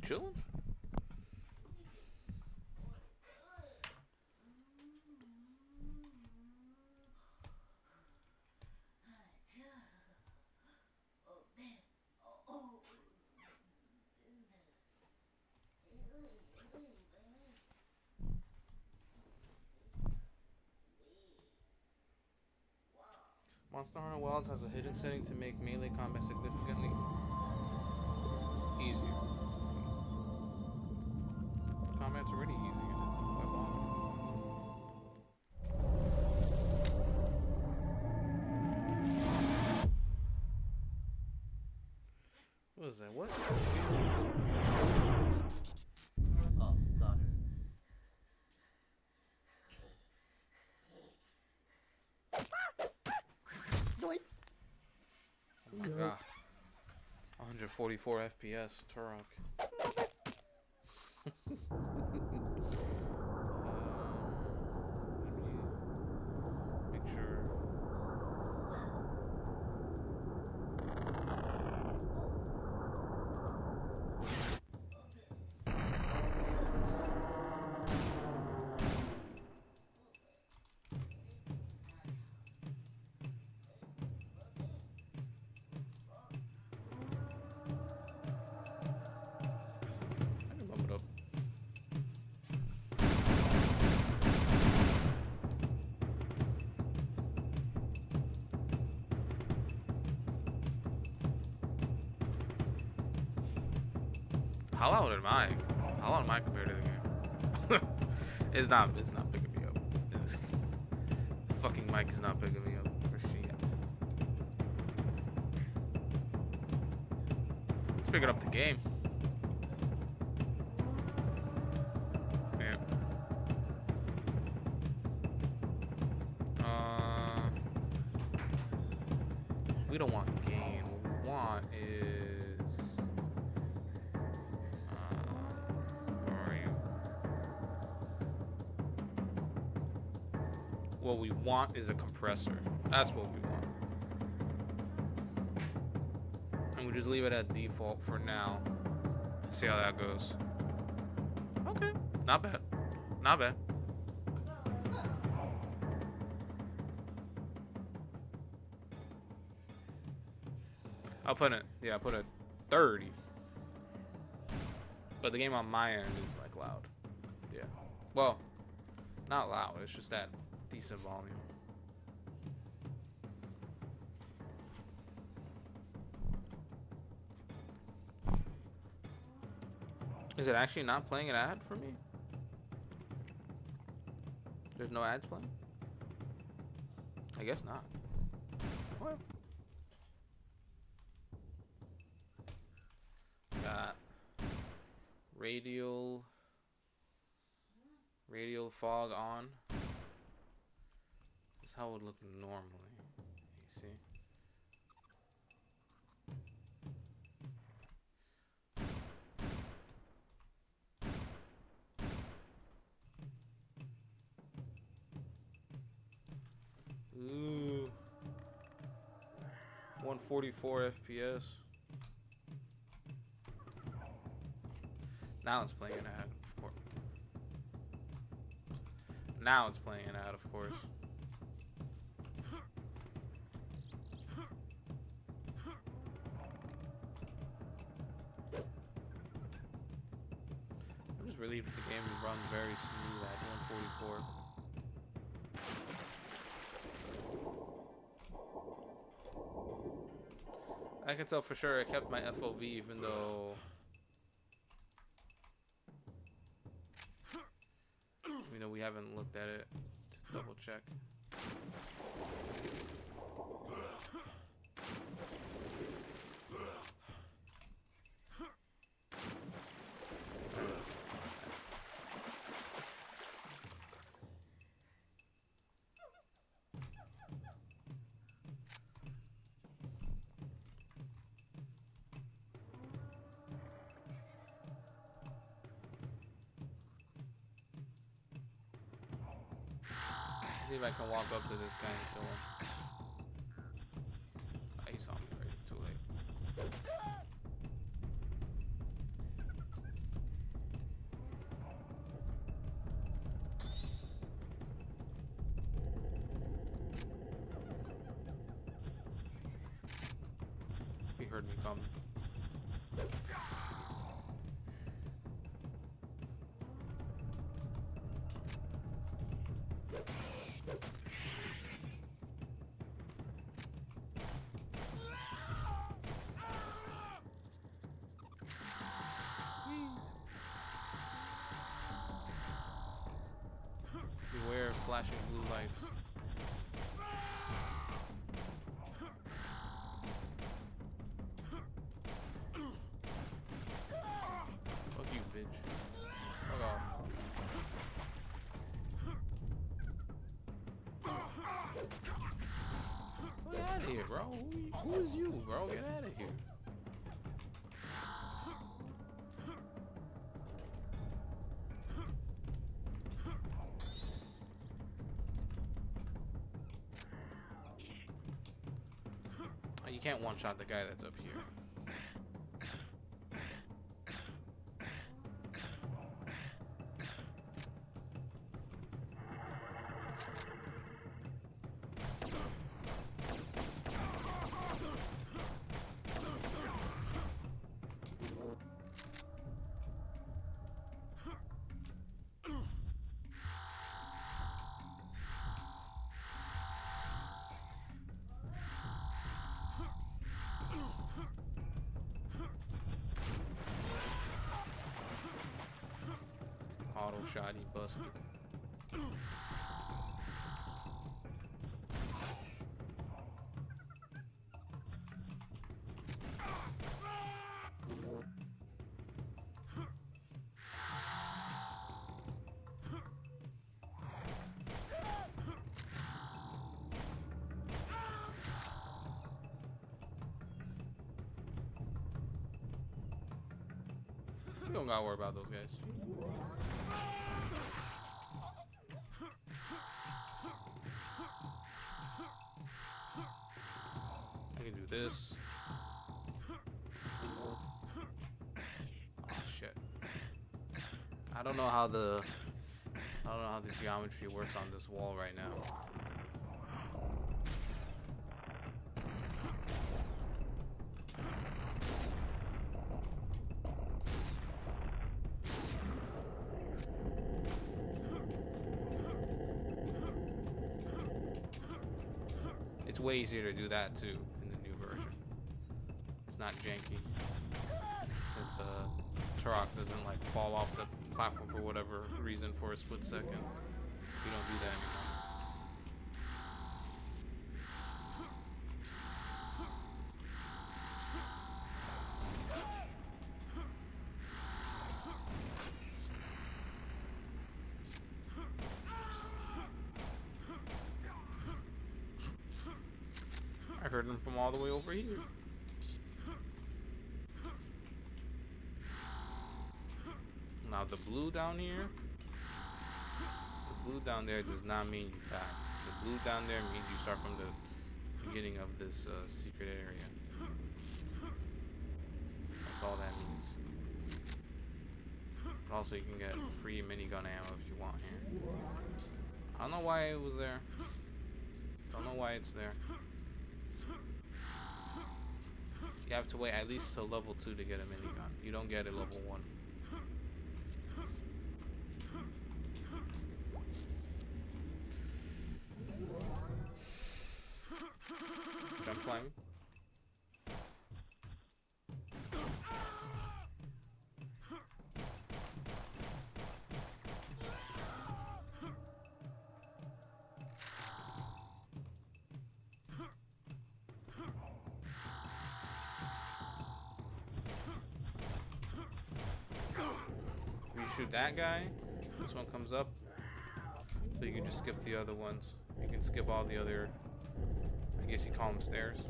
chilling? Monster Hunter Wilds has a hidden setting to make melee combat significantly easier. Combat's already easy in it. Why bother? What is that? What? Oh, daughter. Oh my god. 144 FPS, Turok. Let me make sure. I can bump it up. How loud am I? How loud am I compared to the game? It's not picking me up. The fucking mic is not picking me up for shit. It's picking up the game. Yeah. We don't want gain. What we want is where are you? What we want is a compressor. That's what we want. And we just leave it at default for now. See how that goes. Okay. Not bad. Not bad. I'll put it, yeah, I'll put it 30. But the game on my end is like loud. Yeah. Well, not loud, it's just that decent volume. Is it actually not playing an ad for me? There's no ads playing? I guess not. What? Got radial fog on. That's how it would look normally. You see? Ooh. 144 FPS. Now it's playing an ad, of course. Now it's playing an ad, of course. I'm just relieved that the game runs very smooth at 144. I can tell for sure I kept my FOV even though we haven't looked at it to double check. See if I can walk up to this guy and kill him. Oh, he saw me already. Too late. heard me coming. Beware of flashing blue lights. Fuck you, bitch. Fuck off. Get out of here, bro. Who is you, bro? Get out of here. You can't one-shot the guy that's up here. Auto shot, he busted. You don't gotta worry about those guys. I can do this. Oh shit. I don't know how the geometry works on this wall right now. It's way easier to do that too in the new version. It's not janky. Since Turok doesn't like fall off the platform for whatever reason for a split second. You don't do that anymore. I heard him from all the way over here. Now the blue down here, the blue down there does not mean you die. The blue down there means you start from the beginning of this secret area. That's all that means. But also you can get free minigun ammo if you want here. I don't know why it was there. Don't know why it's there. You have to wait at least till level 2 to get a minigun. You don't get it level 1. Jump climb. You shoot that guy, this one comes up, so you can just skip the other ones. You can skip all the other, I guess you call them stairs,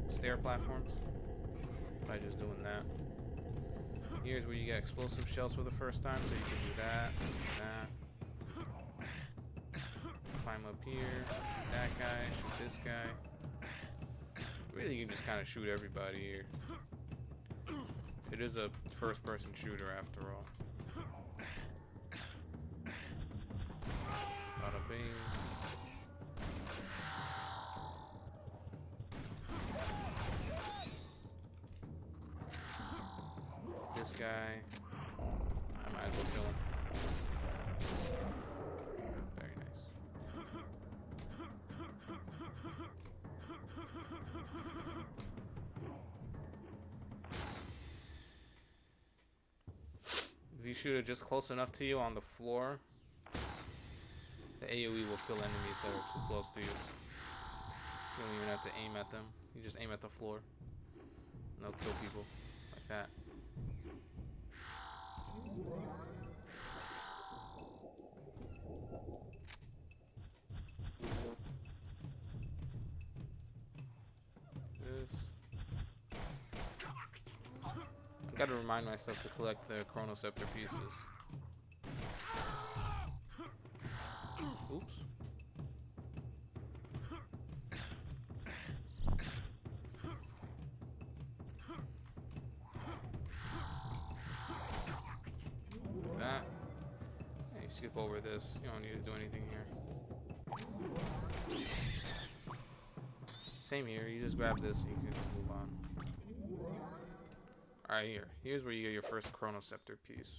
stair platforms, by just doing that. Here's where you get explosive shells for the first time, so you can do that, climb up here, shoot that guy, shoot this guy. Really, you can just kind of shoot everybody here. It is a first-person shooter after all. Bada bing. This guy, I might as well kill him. Very nice. If you shoot it just close enough to you on the floor, the AoE will kill enemies that are too close to you. You don't even have to aim at them. You just aim at the floor. And they'll kill people like that. This. I gotta remind myself to collect the Chronoceptor pieces. Oops. That. Hey, skip over this. You don't need to do anything here. Same here. You just grab this and you can move on. Alright, here. Here's where you get your first Chronoceptor piece.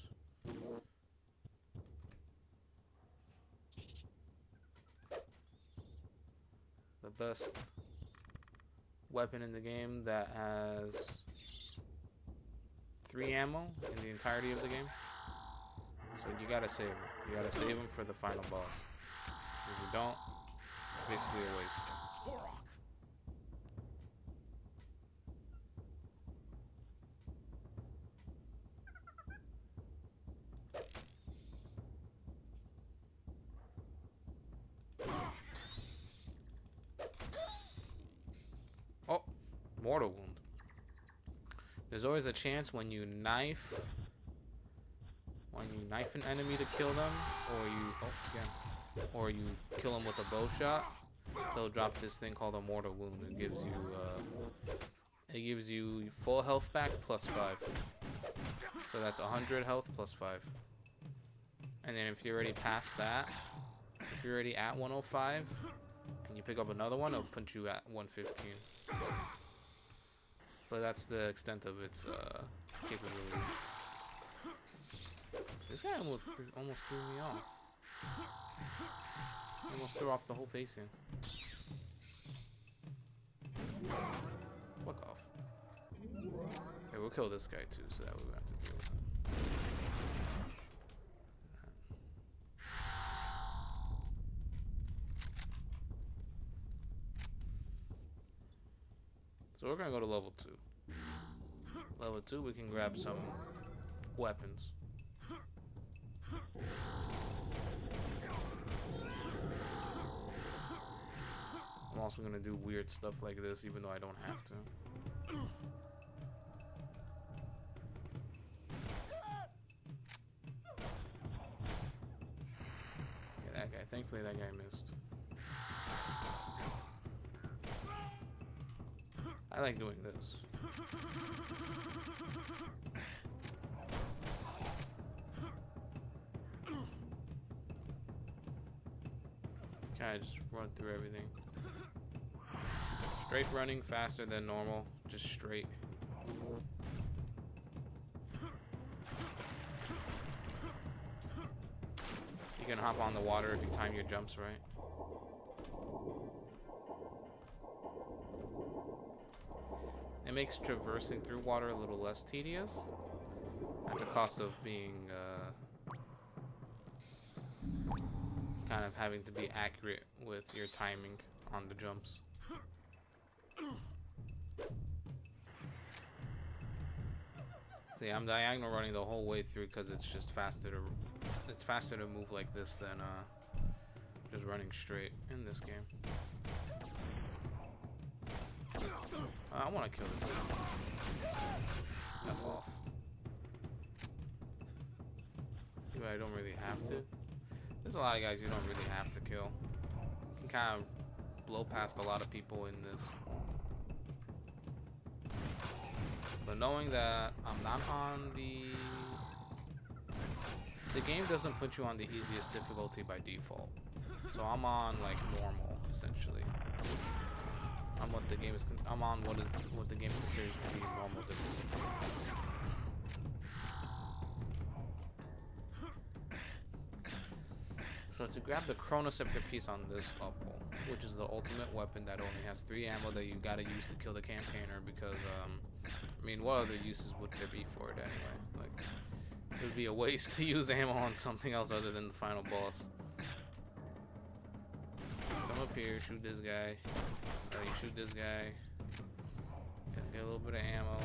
The best weapon in the game that has 3 ammo in the entirety of the game. So you gotta save them. You gotta save them for the final boss. If you don't, it's basically a waste. Turok. Oh, mortal wound. There's always a chance when you knife an enemy to kill them, or you kill them with a bow shot, they'll drop this thing called a mortal wound. It gives you full health back plus 5. So that's 100 health plus 5. And then if you're already past that, if you're already at 105 and you pick up another one, it'll put you at 115. But that's the extent of its capabilities. This guy almost threw me off. Almost threw off the whole pacing. Fuck off. Okay, we'll kill this guy too, so that we don't have to deal with it. So we're gonna go to level 2. Level 2, we can grab some weapons. I'm also gonna do weird stuff like this, even though I don't have to. Yeah, that guy. Thankfully, that guy missed. I like doing this. Kind of just run through everything. Strafe running faster than normal, just straight. You can hop on the water if you time your jumps right. It makes traversing through water a little less tedious, at the cost of being kind of having to be accurate with your timing on the jumps. See, I'm diagonal running the whole way through because it's just faster to it's faster to move like this than just running straight in this game. I want to kill this guy. F off. But I don't really have to. There's a lot of guys you don't really have to kill. You can kind of blow past a lot of people in this. But knowing that I'm not on the game doesn't put you on the easiest difficulty by default. So I'm on like normal essentially. I'm on what the game considers to be normal difficulty. So to grab the Chronoceptor piece on this level, which is the ultimate weapon that only has 3 ammo that you gotta use to kill the campaigner, because I mean, what other uses would there be for it anyway? Like, it would be a waste to use ammo on something else other than the final boss. Come up here, shoot this guy. You shoot this guy. Get a little bit of ammo.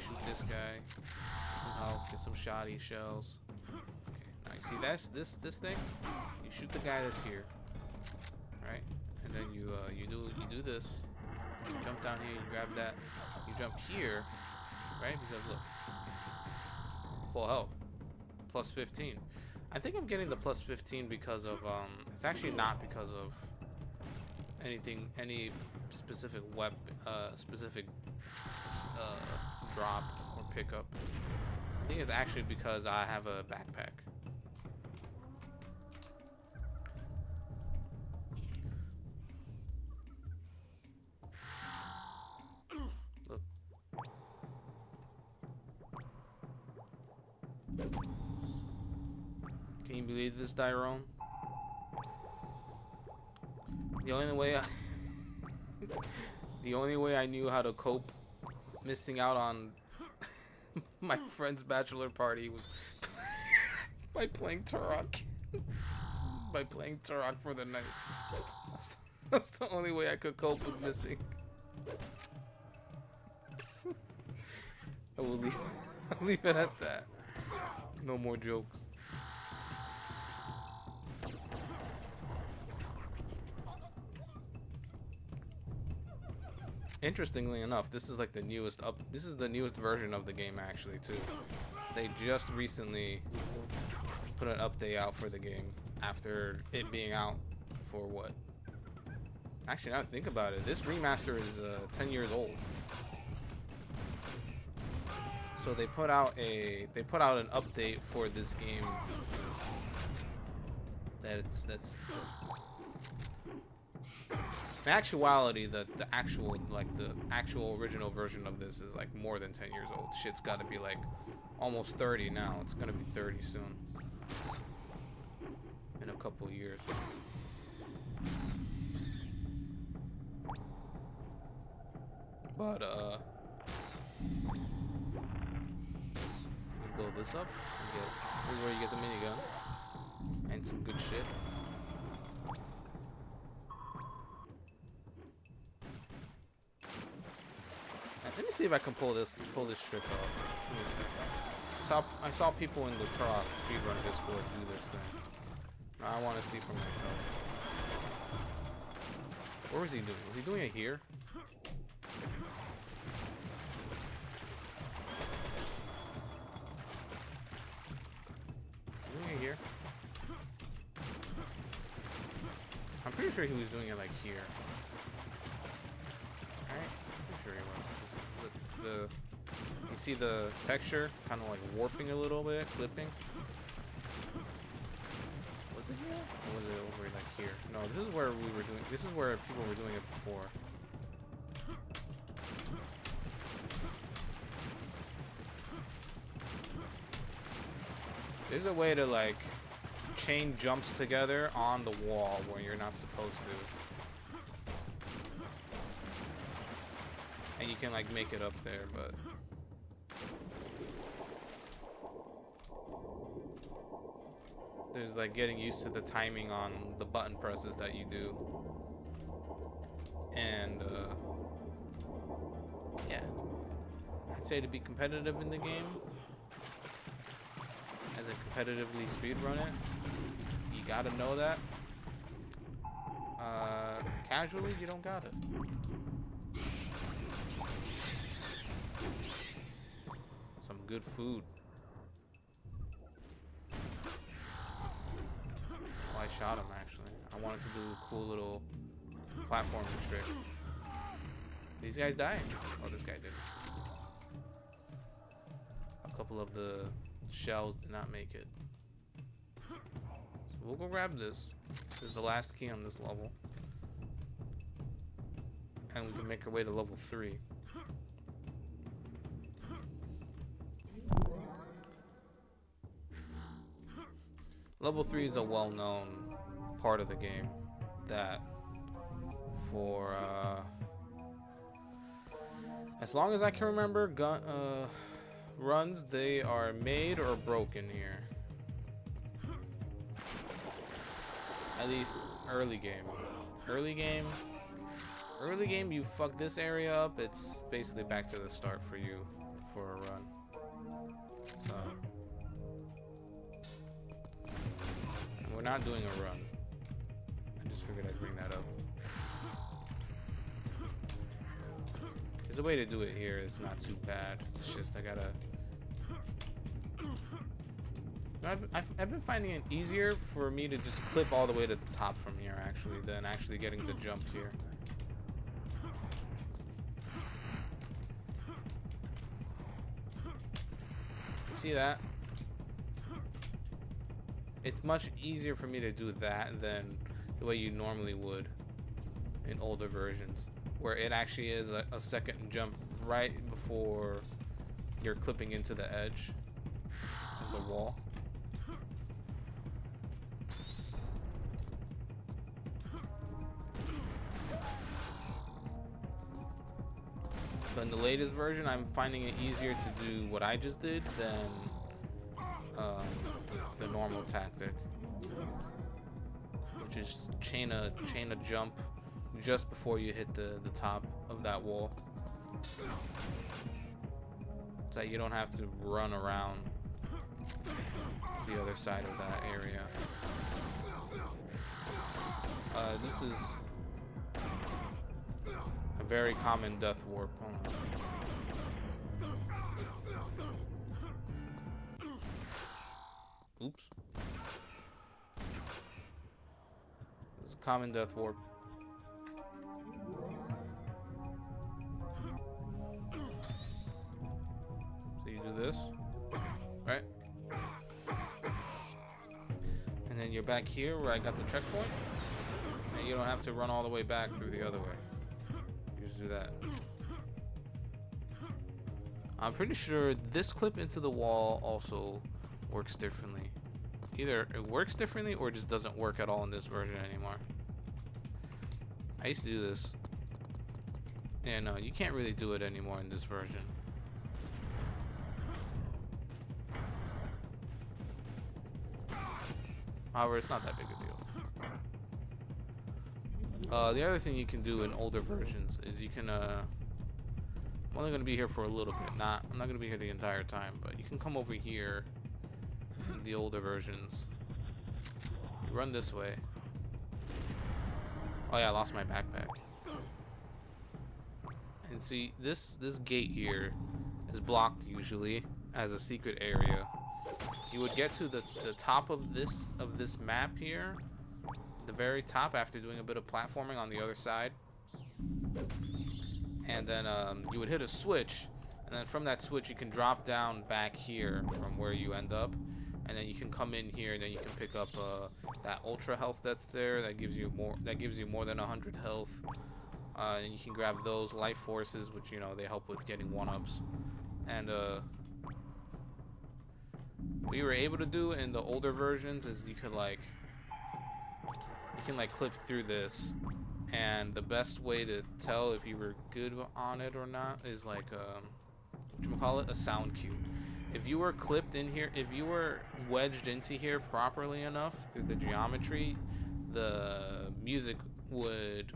Shoot this guy. Some health. Get some shoddy shells. Okay, now you see this thing? You shoot the guy that's here, right? And then you do this. You jump down here. You grab that. You jump here, right? Because look, full health, plus 15. I think I'm getting the plus 15 because of it's actually not because of any specific weapon, specific drop or pickup. I think it's actually because I have a backpack. Look. Can you believe this, Tyrone? The only way I knew how to cope missing out on my friend's bachelor party was by playing Turok. By playing Turok for the night. That's the only way I could cope with missing. I will leave it at that. No more jokes. Interestingly enough, this is like the newest this is the newest version of the game actually too. They just recently put an update out for the game after it being out for what? Actually, now that I think about it, this remaster is 10 years old. So they put out an update for this game that's in actuality, the actual original version of this is like more than 10 years old. Shit's got to be like almost 30 now. It's gonna be 30 soon. In a couple years. But you blow this up. This is where you get the minigun and some good shit. Let me see if I can pull this trick off. Give me a second. I saw people in the Turok speedrun Discord do this thing. I want to see for myself. What was he doing? Was he doing it here? Doing it here? I'm pretty sure he was doing it like here. Alright? I'm sure he was. You see the texture kind of like warping a little bit, clipping. Was it here? Or was it over like here? No, this is where we were doing. This is where people were doing it before. There's a way to like chain jumps together on the wall where you're not supposed to. And you can like make it up there, but there's like getting used to the timing on the button presses that you do. And yeah, I'd say to be competitive in the game, as in competitively speedrun it, you gotta know that. Casually, you don't got it. Some good food. Oh, I shot him actually. I wanted to do a cool little platforming trick. These guys died. Oh, this guy did. A couple of the shells did not make it. So we'll go grab this. This is the last key on this level. And we can make our way to level 3. Level 3 is a well-known part of the game that for as long as I can remember, runs, they are made or broken here. At least early game. Early game, you fuck this area up, it's basically back to the start for you for a run. So we're not doing a run. I just figured I'd bring that up. There's a way to do it here. It's not too bad. It's just I gotta. I've been finding it easier for me to just clip all the way to the top from here, actually, than actually getting the jump here. You see that? It's much easier for me to do that than the way you normally would in older versions, where it actually is a second jump right before you're clipping into the edge of the wall. But in the latest version, I'm finding it easier to do what I just did than the normal tactic, which is chain a jump just before you hit the top of that wall, so that you don't have to run around the other side of that area. This is a very common death warp. Hold on. Oops. It's a common death warp. So you do this, right? And then you're back here where I got the checkpoint. And you don't have to run all the way back through the other way. You just do that. I'm pretty sure this clip into the wall also works differently. Either it works differently or it just doesn't work at all in this version anymore. I used to do this. Yeah, no, you can't really do it anymore in this version. However, it's not that big a deal. The other thing you can do in older versions is you can, I'm only going to be here for a little bit. I'm not going to be here the entire time, but you can come over here in the older versions. You run this way. Oh yeah, I lost my backpack. And see, this gate here is blocked usually as a secret area. You would get to the top of this map here, the very top, after doing a bit of platforming on the other side, and then you would hit a switch, and then from that switch you can drop down back here from where you end up, and then you can come in here, and then you can pick up that ultra health that's there that gives you more than 100 health, and you can grab those life forces, which, you know, they help with getting 1-ups. And what you were able to do in the older versions is you can clip through this, and the best way to tell if you were good on it or not is like a sound cue. If you were clipped in here, if you were wedged into here properly enough through the geometry, the music would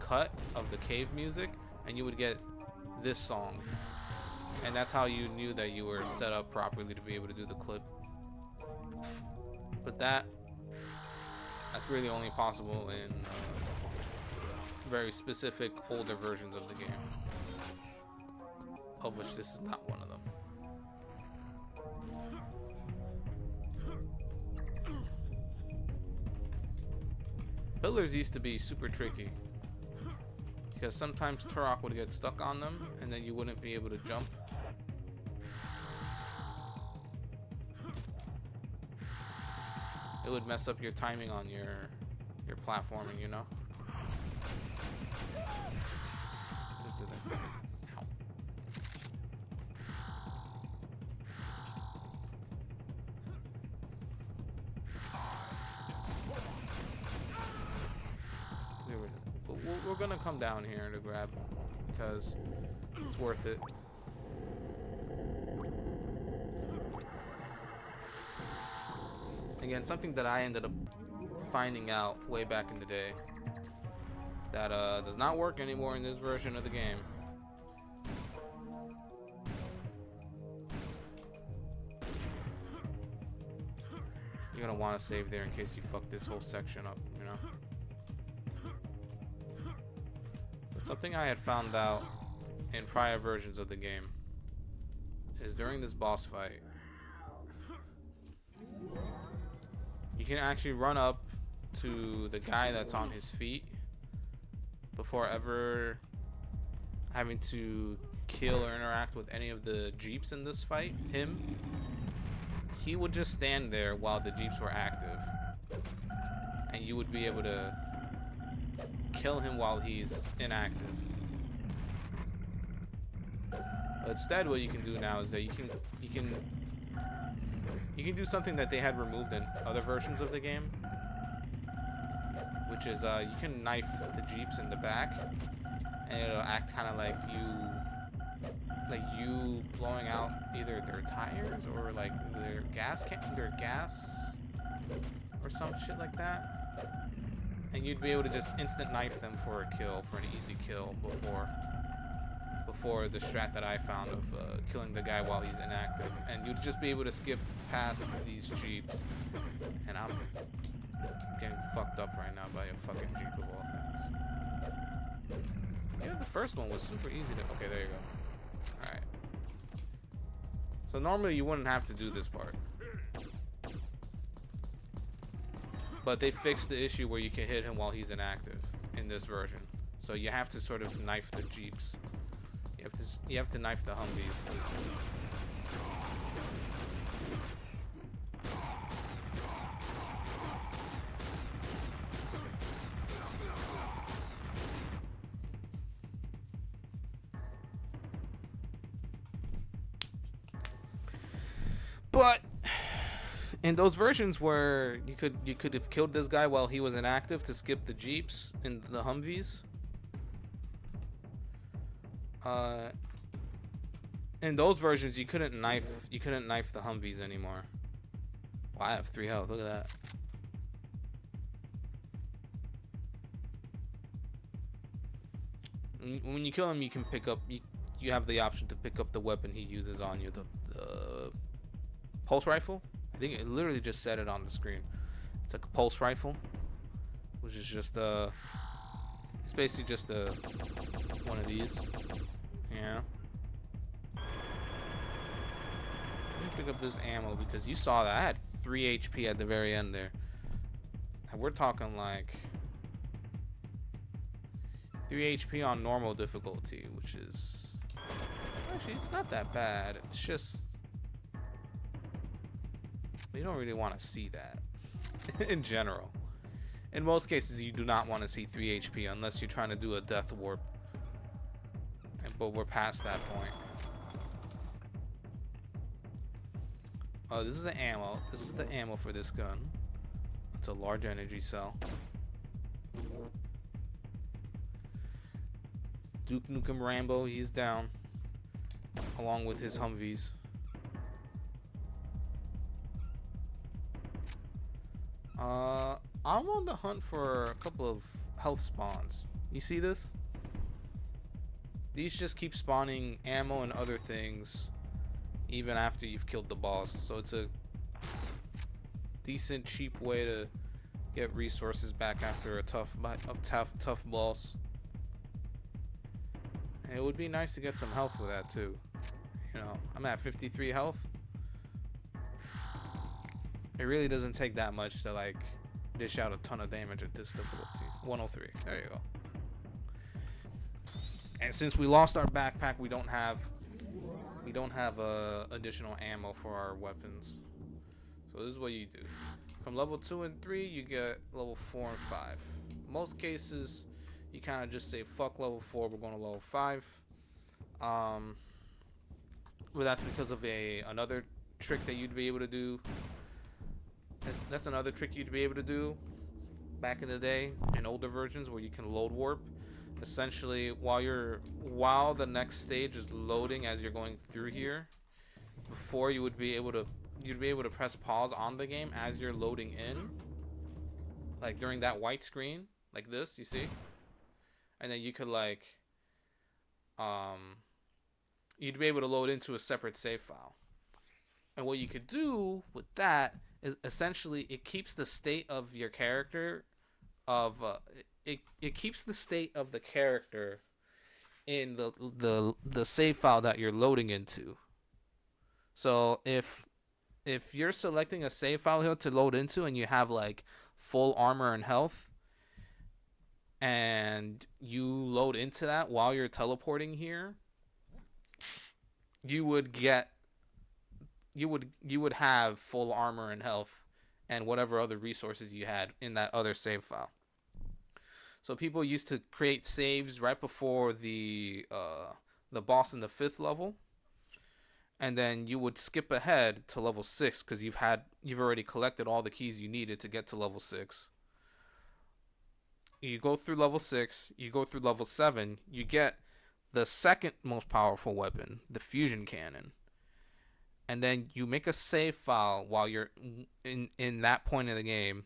cut of the cave music, and you would get this song. And that's how you knew that you were set up properly to be able to do the clip. But that's really only possible in very specific older versions of the game, of which this is not one of them. Pillars used to be super tricky, because sometimes Turok would get stuck on them, and then you wouldn't be able to jump. It would mess up your timing on your platforming, you know? Just do that. Ow. gonna come down here to grab because it's worth it. Again, something that I ended up finding out way back in the day that does not work anymore in this version of the game. You're gonna want to save there in case you fuck this whole section up, you know? But something I had found out in prior versions of the game is during this boss fight, you can actually run up to the guy that's on his feet before ever having to kill or interact with any of the Jeeps in this fight. He would just stand there while the Jeeps were active, and you would be able to kill him while he's inactive. But instead, what you can do now is that you can do something that they had removed in other versions of the game, which is you can knife the Jeeps in the back, and it'll act kind of like you blowing out either their tires or like their gas or some shit like that, and you'd be able to just instant knife them for a kill, for an easy kill before the strat that I found of killing the guy while he's inactive, and you'd just be able to skip past these Jeeps. And I'm getting fucked up right now by a fucking Jeep of all things. Yeah, the first one was super easy to... Okay, there you go. Alright. So normally you wouldn't have to do this part, but they fixed the issue where you can hit him while he's inactive in this version. So you have to sort of knife the Jeeps. You have to knife the Humvees. But in those versions where you could have killed this guy while he was inactive to skip the Jeeps and the Humvees. In those versions you couldn't knife the Humvees anymore. Well, I have 3 health. Look at that. When you kill him, you can pick up. You have the option to pick up the weapon he uses on you. The pulse rifle. I think it literally just said it on the screen. It's like a pulse rifle, which is just it's basically just one of these. Yeah. Let me pick up this ammo because you saw that I had 3 HP at the very end there, and we're talking like 3 HP on normal difficulty, which is actually it's not that bad. It's just you don't really want to see that in general. In most cases, you do not want to see 3 HP unless you're trying to do a death warp. But we're past that point. Oh, this is the ammo. This is the ammo for this gun. It's a large energy cell. Duke Nukem Rambo, he's down, along with his Humvees. I'm on the hunt for a couple of health spawns. You see this? These just keep spawning ammo and other things even after you've killed the boss. So it's a decent, cheap way to get resources back after a tough boss. And it would be nice to get some health with that too. You know, I'm at 53 health. It really doesn't take that much to like dish out a ton of damage at this difficulty. 103. There you go. And since we lost our backpack, we don't have additional ammo for our weapons. So this is what you do. From level 2 and 3, you get level 4 and 5. Most cases, you kind of just say, fuck level 4, we're going to level 5. Well, that's because of another trick that you'd be able to do. That's another trick you'd be able to do back in the day in older versions where you can load warp. Essentially, while the next stage is loading as you're going through here, before you'd be able to press pause on the game as you're loading in, like during that white screen, like this, you see, and then you could like, you'd be able to load into a separate save file. And what you could do with that is essentially it keeps the state of your character of it keeps the state of the character in the save file that you're loading into. So if you're selecting a save file here to load into and you have like full armor and health and you load into that while you're teleporting here, you would have full armor and health and whatever other resources you had in that other save file. So people used to create saves right before the boss in the 5th level, and then you would skip ahead to level 6 because you've already collected all the keys you needed to get to level 6. You go through level 6, you go through level 7, you get the second most powerful weapon, the fusion cannon. And then you make a save file while you're in that point of the game,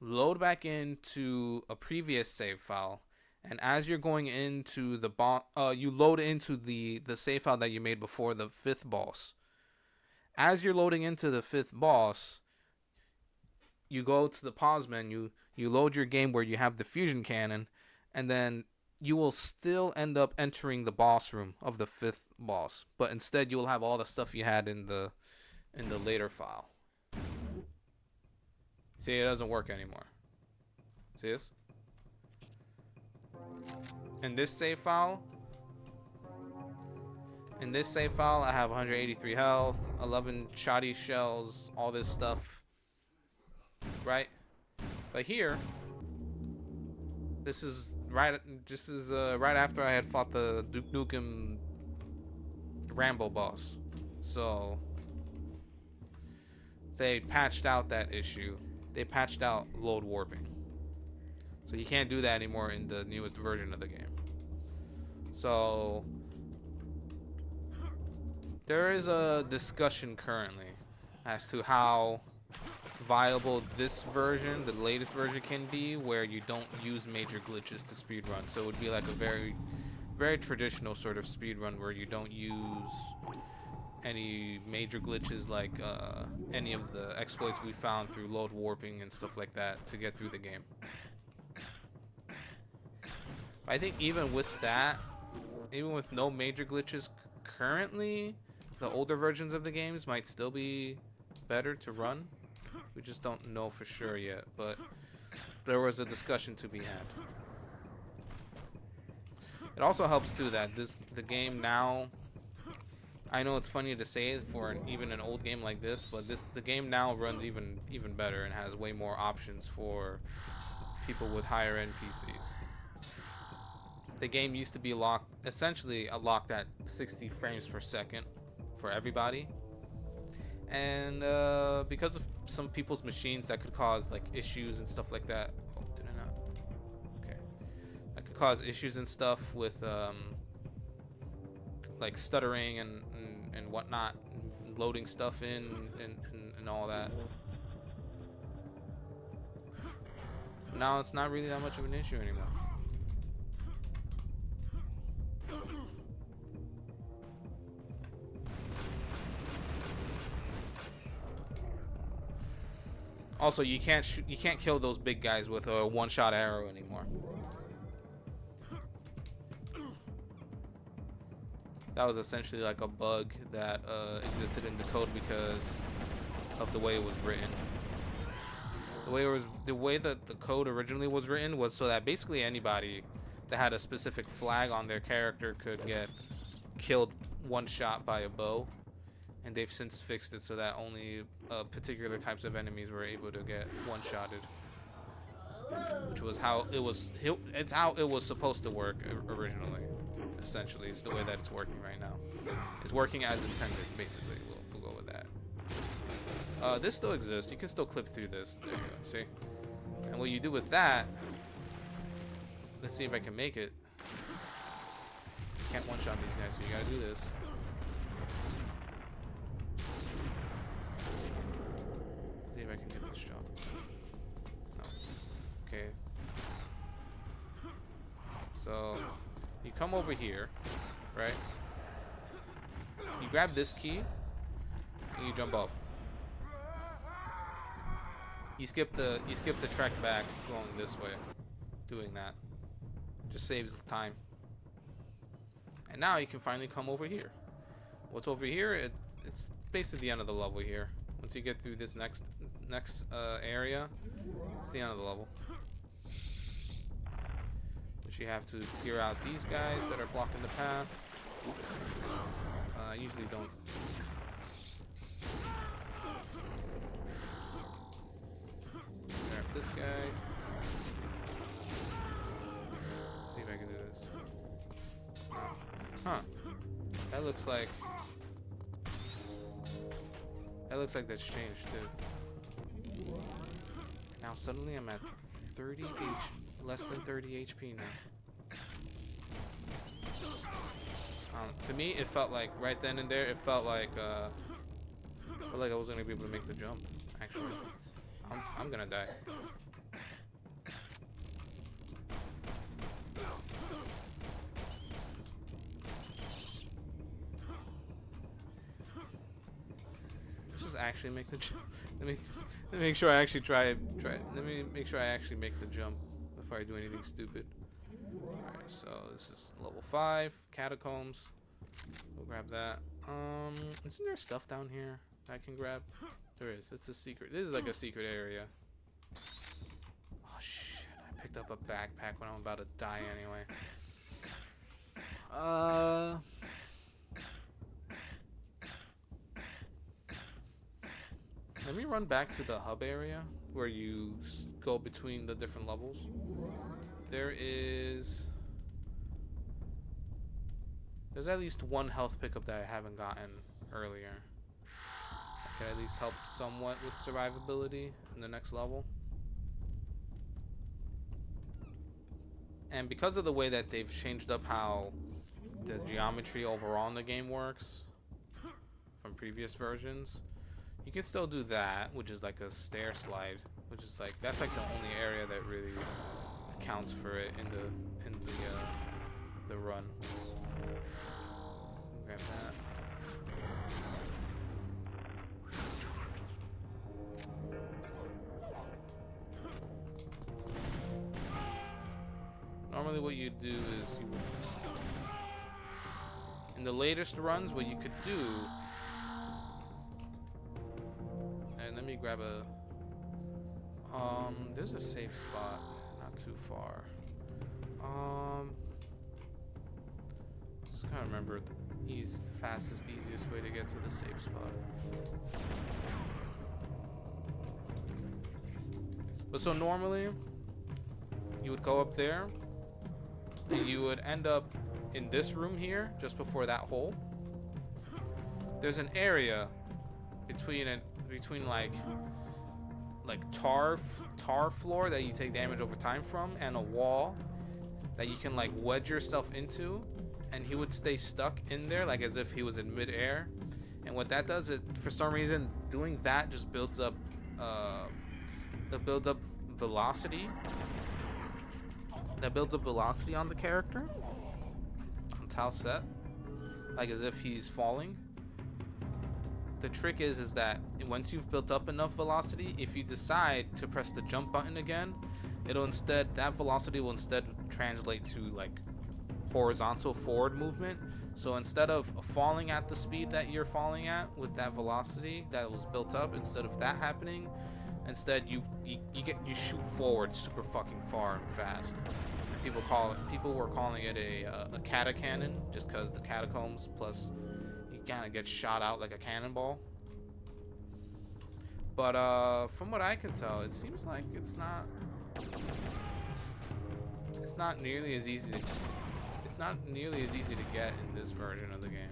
load back into a previous save file, and as you're going into the boss, you load into the save file that you made before the 5th boss. As you're loading into the 5th boss, you go to the pause menu, you load your game where you have the fusion cannon, and then you will still end up entering the boss room of the 5th boss, but instead you will have all the stuff you had in the later file. See, it doesn't work anymore. See this? In this save file, I have 183 health, 11 shoddy shells, all this stuff, right? But here, this is right after I had fought the Duke Nukem Rambo boss. So they patched out that issue. They patched out load warping. So you can't do that anymore in the newest version of the game. So there is a discussion currently as to how viable this version, the latest version, can be, where you don't use major glitches to speedrun. So it would be like a very, very traditional sort of speedrun where you don't use any major glitches like any of the exploits we found through load warping and stuff like that to get through the game. I think even with that, even with no major glitches currently, the older versions of the games might still be better to run. We just don't know for sure yet, but there was a discussion to be had. It also helps too that the game now, I know it's funny to say it for even an old game like this, but the game now runs even better and has way more options for people with higher end PCs. The game used to be essentially locked at 60 frames per second for everybody, and because of some people's machines, that could cause like issues and stuff like that. Oh, did I not? Okay, that could cause issues and stuff with like stuttering and whatnot, loading stuff in and all that. Now it's not really that much of an issue anymore. Also, you can't kill those big guys with a one-shot arrow anymore. That was essentially like a bug that existed in the code because of the way it was written. The way that the code originally was written was so that basically anybody that had a specific flag on their character could get killed one shot by a bow. And they've since fixed it so that only particular types of enemies were able to get one-shotted, which was how it was. It's how it was supposed to work originally. Essentially, it's the way that it's working right now. It's working as intended, basically. We'll go with that. This still exists. You can still clip through this. There you go. See? And what you do with that? Let's see if I can make it. You can't one-shot these guys, so you gotta do this. See if I can get this jump. No. Okay. So you come over here, right? You grab this key and you jump off. You skip the trek back going this way. Doing that just saves time. And now you can finally come over here. What's over here? It's basically the end of the level here. Once you get through this next area, it's the end of the level. But you have to clear out these guys that are blocking the path. I usually don't. Grab this guy. See if I can do this. Huh. That looks like that's changed too. Now suddenly I'm at 30 less than 30 HP now. To me, it felt like right then and there, it felt like I was gonna be able to make the jump. Actually, I'm gonna die. Let's just actually make the jump. Let me make sure I actually try. Let me make sure I actually make the jump before I do anything stupid. Alright, so this is level 5, catacombs. We'll grab that. Isn't there stuff down here I can grab? There is. It's a secret. This is like a secret area. Oh shit, I picked up a backpack when I'm about to die anyway. Let me run back to the hub area where you go between the different levels. There's at least one health pickup that I haven't gotten earlier. I can at least help somewhat with survivability in the next level. And because of the way that they've changed up how the geometry overall in the game works from previous versions, you can still do that, which is like a stair slide, which is like that's like the only area that really accounts for it in the run. Grab that. Normally what you do is you would, in the latest runs, what you could do, and let me grab a, there's a safe spot not too far. Just kind of remember the fastest, easiest way to get to the safe spot. But so normally you would go up there and you would end up in this room here just before that hole. There's an area between like tar floor that you take damage over time from, and a wall that you can like wedge yourself into, and he would stay stuck in there like as if he was in midair. And what that does, it for some reason doing that just builds up velocity. That builds up velocity on the character, on tile set, like as if he's falling. The trick is that once you've built up enough velocity, if you decide to press the jump button again, that velocity will instead translate to like horizontal forward movement. So instead of falling at the speed that you're falling at with that velocity that was built up, instead of that happening, instead you shoot forward super fucking far and fast. People were calling it a cata cannon, just because the catacombs plus you kind of get shot out like a cannonball. But from what I can tell, it seems like it's not nearly as easy to get in this version of the game.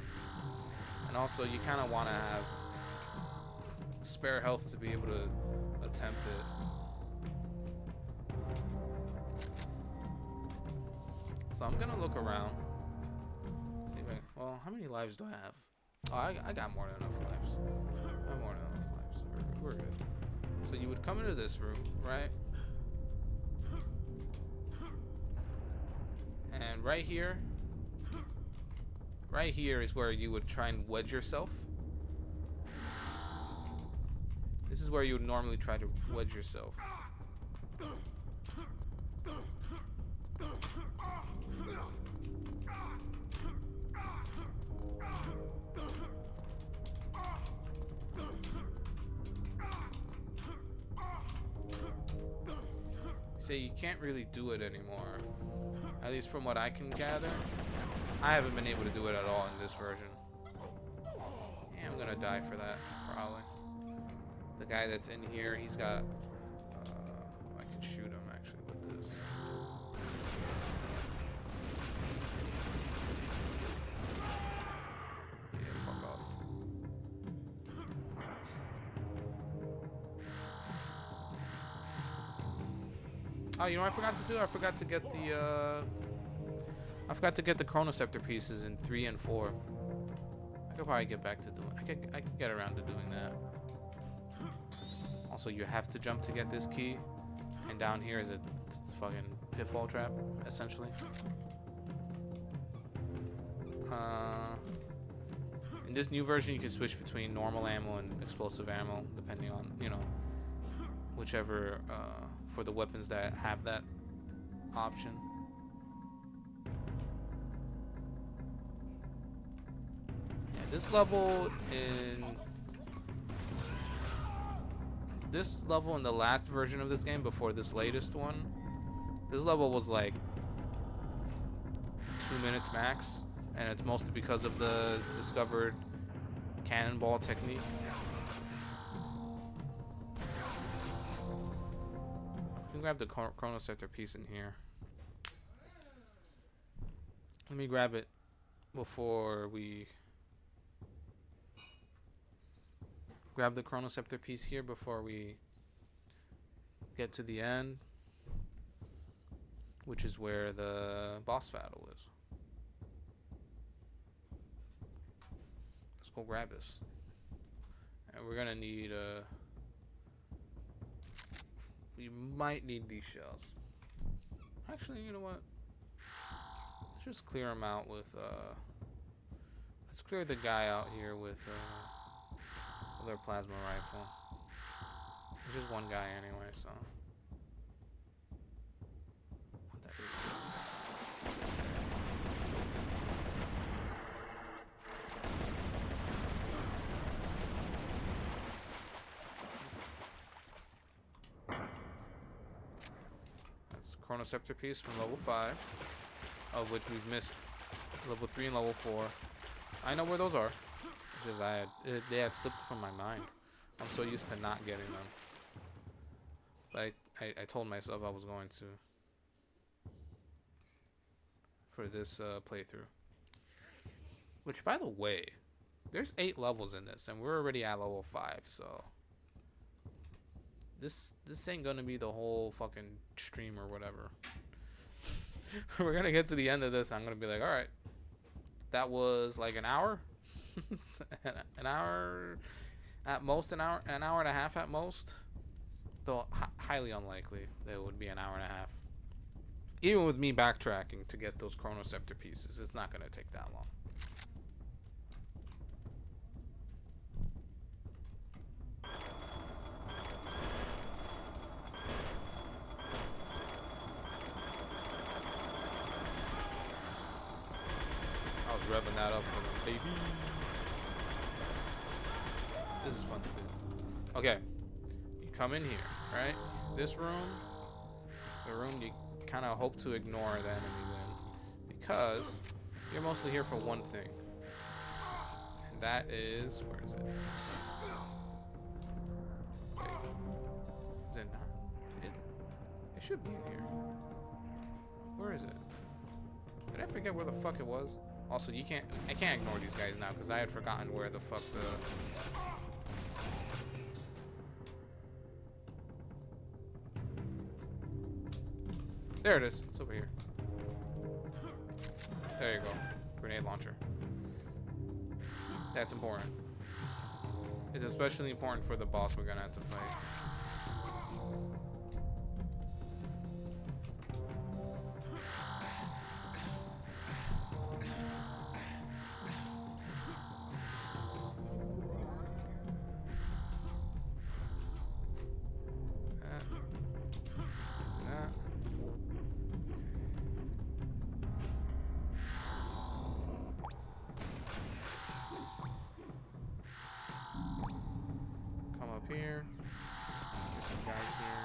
And also you kind of want to have spare health to be able to attempt it. So I'm gonna look around Well, how many lives do I have? Oh, I got more than enough lives. I have more than enough lives. We're good. So you would come into this room, right? And right here is where you would try and wedge yourself. This is where you would normally try to wedge yourself. See, you can't really do it anymore. At least from what I can gather. I haven't been able to do it at all in this version. Yeah, I'm gonna die for that, probably. The guy that's in here, he's got... I can shoot him, actually, with this. Yeah, fuck off. Oh, you know what I forgot to do? I forgot to get the Chronoceptor pieces in 3 and 4. I could probably get back to doing... I could get around to doing that. Also, you have to jump to get this key. And down here is a fucking pitfall trap, essentially. In this new version, you can switch between normal ammo and explosive ammo, depending on, you know, whichever, for the weapons that have that option. Yeah, this level in the last version of this game, before this latest one, this level was like 2 minutes max, and it's mostly because of the discovered cannonball technique. You can grab the Chronoceptor piece in here. Let me grab it before we grab the Chronoceptor piece here before we get to the end, which is where the boss battle is. Let's go grab this. And we're gonna need we might need these shells. Actually, you know what? Let's just clear them out with let's clear the guy out here with their plasma rifle. There's just one guy anyway, so. What that is. That's Chronoceptor piece from level 5, of which we've missed level 3 and level 4. I know where those are. Because they had slipped from my mind. I'm so used to not getting them. But I told myself I was going to for this playthrough. Which, by the way, there's 8 levels in this, and we're already at level 5, so this ain't gonna be the whole fucking stream or whatever. We're gonna get to the end of this, I'm gonna be like, all right, that was like an hour. An hour at most, an hour and a half at most, though highly unlikely that it would be an hour and a half. Even with me backtracking to get those Chronoceptor pieces, it's not going to take that long. I was revving that up for them, baby. This is fun to do. Okay, you come in here, right? This room, the room you kind of hope to ignore the enemies in, because you're mostly here for one thing, and that is, where is it? Wait, is it not? It should be in here. Where is it? Did I forget where the fuck it was? Also, I can't ignore these guys now because I had forgotten where the fuck the. There it is. It's over here. There you go. Grenade launcher. That's important. It's especially important for the boss we're gonna have to fight. Come up here. There's some guys here.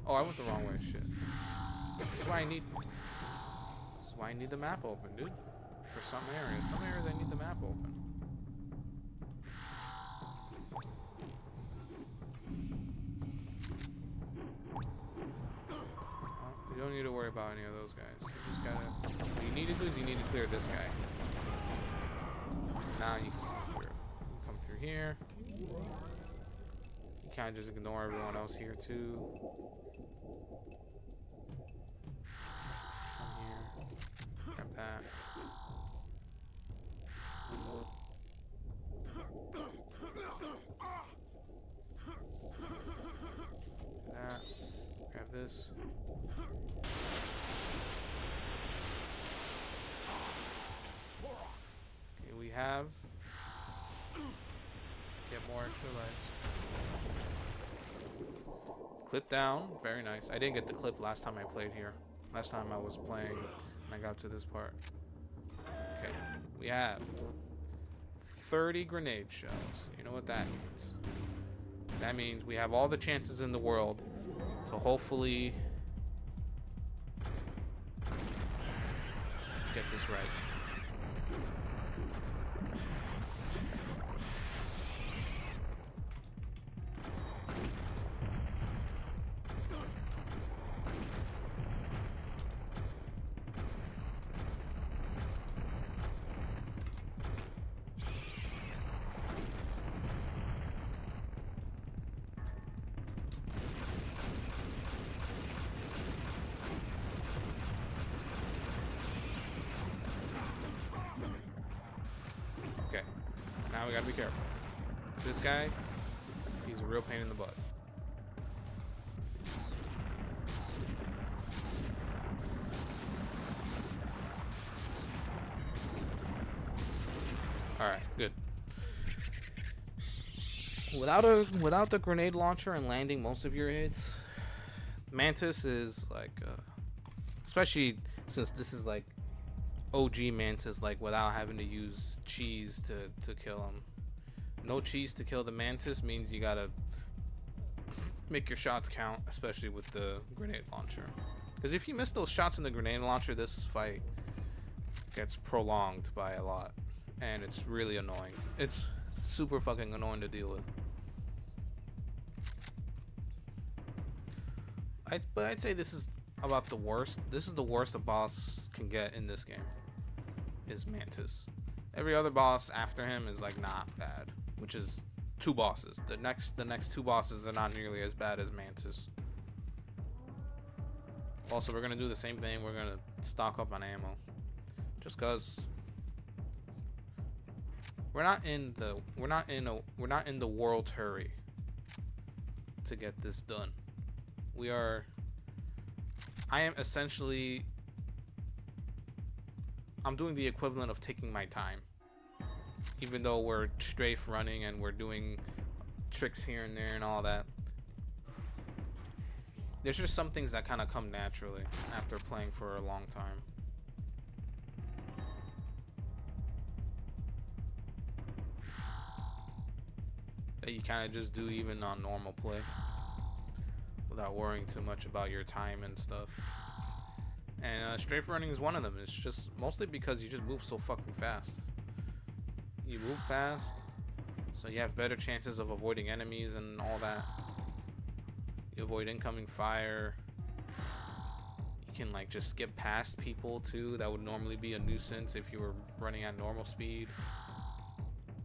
Oh, I went the wrong way. Shit. That's why I need. That's why I need the map open, dude. For some areas. Some areas I need the map open. You don't need to worry about any of those guys. You just gotta. What you need to do is you need to clear this guy. Now you can come through. You come through here. You can't just ignore everyone else here too. Come here. Grab that. That. Grab this. Okay, we have. Get more extra lives. Clip down. Very nice. I didn't get the clip last time I played here. Last time I was playing and I got to this part. Okay. We have 30 grenade shells. You know what that means? That means we have all the chances in the world to hopefully get this right. Okay, now we gotta be careful. This guy, he's a real pain in the butt. Alright, good. Without the grenade launcher and landing most of your hits, Mantis is like, especially since this is like OG Mantis, like without having to use cheese to kill him. No cheese to kill the Mantis means you gotta make your shots count, especially with the grenade launcher. Because if you miss those shots in the grenade launcher, this fight gets prolonged by a lot, and it's really annoying. It's super fucking annoying to deal with. But I'd say this is about the worst. This is the worst a boss can get in this game. Is Mantis. Every other boss after him is like not bad, which is 2 bosses. The next 2 bosses are not nearly as bad as Mantis. Also, we're gonna do the same thing. We're gonna stock up on ammo, just cause we're not in the world hurry to get this done. I am essentially. I'm doing the equivalent of taking my time. Even though we're strafe running and we're doing tricks here and there and all that. There's just some things that kind of come naturally after playing for a long time. That you kind of just do even on normal play. Without worrying too much about your time and stuff. And strafe running is one of them. It's just mostly because you just move so fucking fast. You move fast, so you have better chances of avoiding enemies and all that. You avoid incoming fire. You can like just skip past people too. That would normally be a nuisance if you were running at normal speed.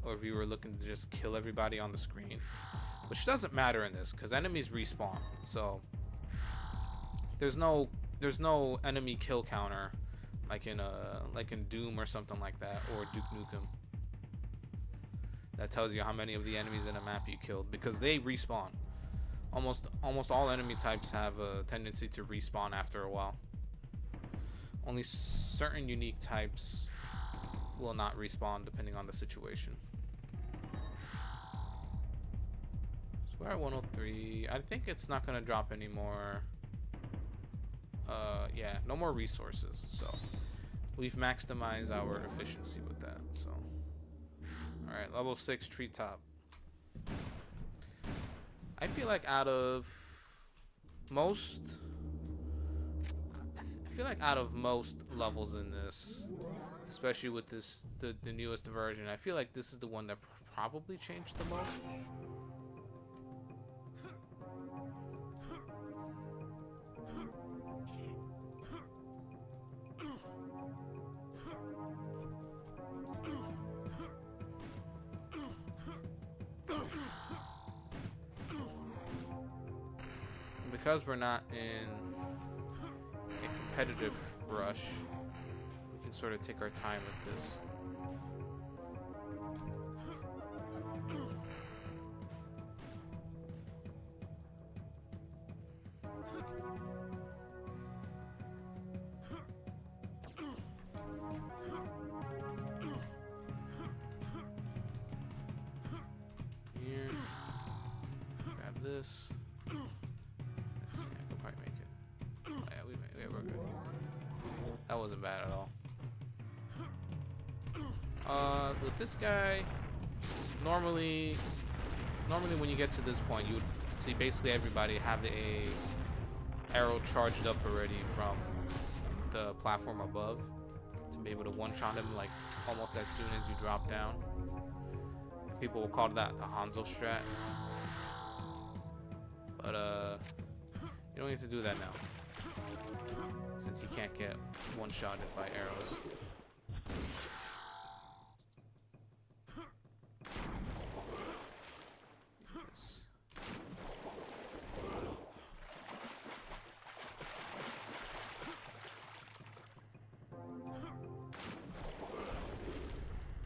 Or if you were looking to just kill everybody on the screen. Which doesn't matter in this, because enemies respawn. So there's no there's no enemy kill counter like in Doom or something like that, or Duke Nukem. That tells you how many of the enemies in a map you killed, because they respawn. Almost all enemy types have a tendency to respawn after a while. Only certain unique types will not respawn depending on the situation. So we're at 103. I think it's not gonna drop anymore. Yeah, no more resources. So we've maximized our efficiency with that. So, all right, level 6 treetop. I feel like out of most levels in this, especially with this the newest version, I feel like this is the one that probably changed the most. Because we're not in a competitive rush, we can sort of take our time with this. Here, grab this. We're good. That wasn't bad at all. With this guy, normally when you get to this point, you would see basically everybody have a arrow charged up already from the platform above to be able to one-shot him like almost as soon as you drop down. People will call that the Hanzo strat. But you don't need to do that now, since you can't get one-shotted by arrows. Yes.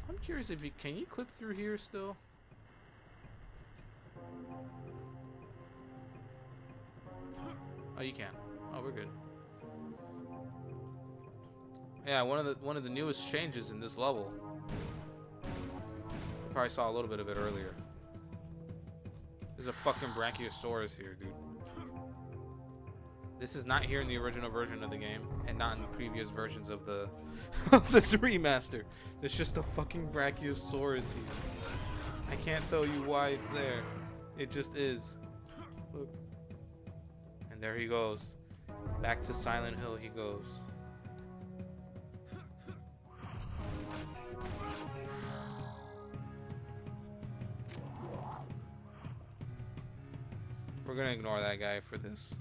I'm curious if can you clip through here still? Oh, you can. Oh, we're good. Yeah, one of the newest changes in this level. You probably saw a little bit of it earlier. There's a fucking Brachiosaurus here, dude. This is not here in the original version of the game, and not in the previous versions of the of this remaster. There's just a fucking Brachiosaurus here. I can't tell you why it's there. It just is. Look. And there he goes. Back to Silent Hill he goes. We're gonna ignore that guy for this.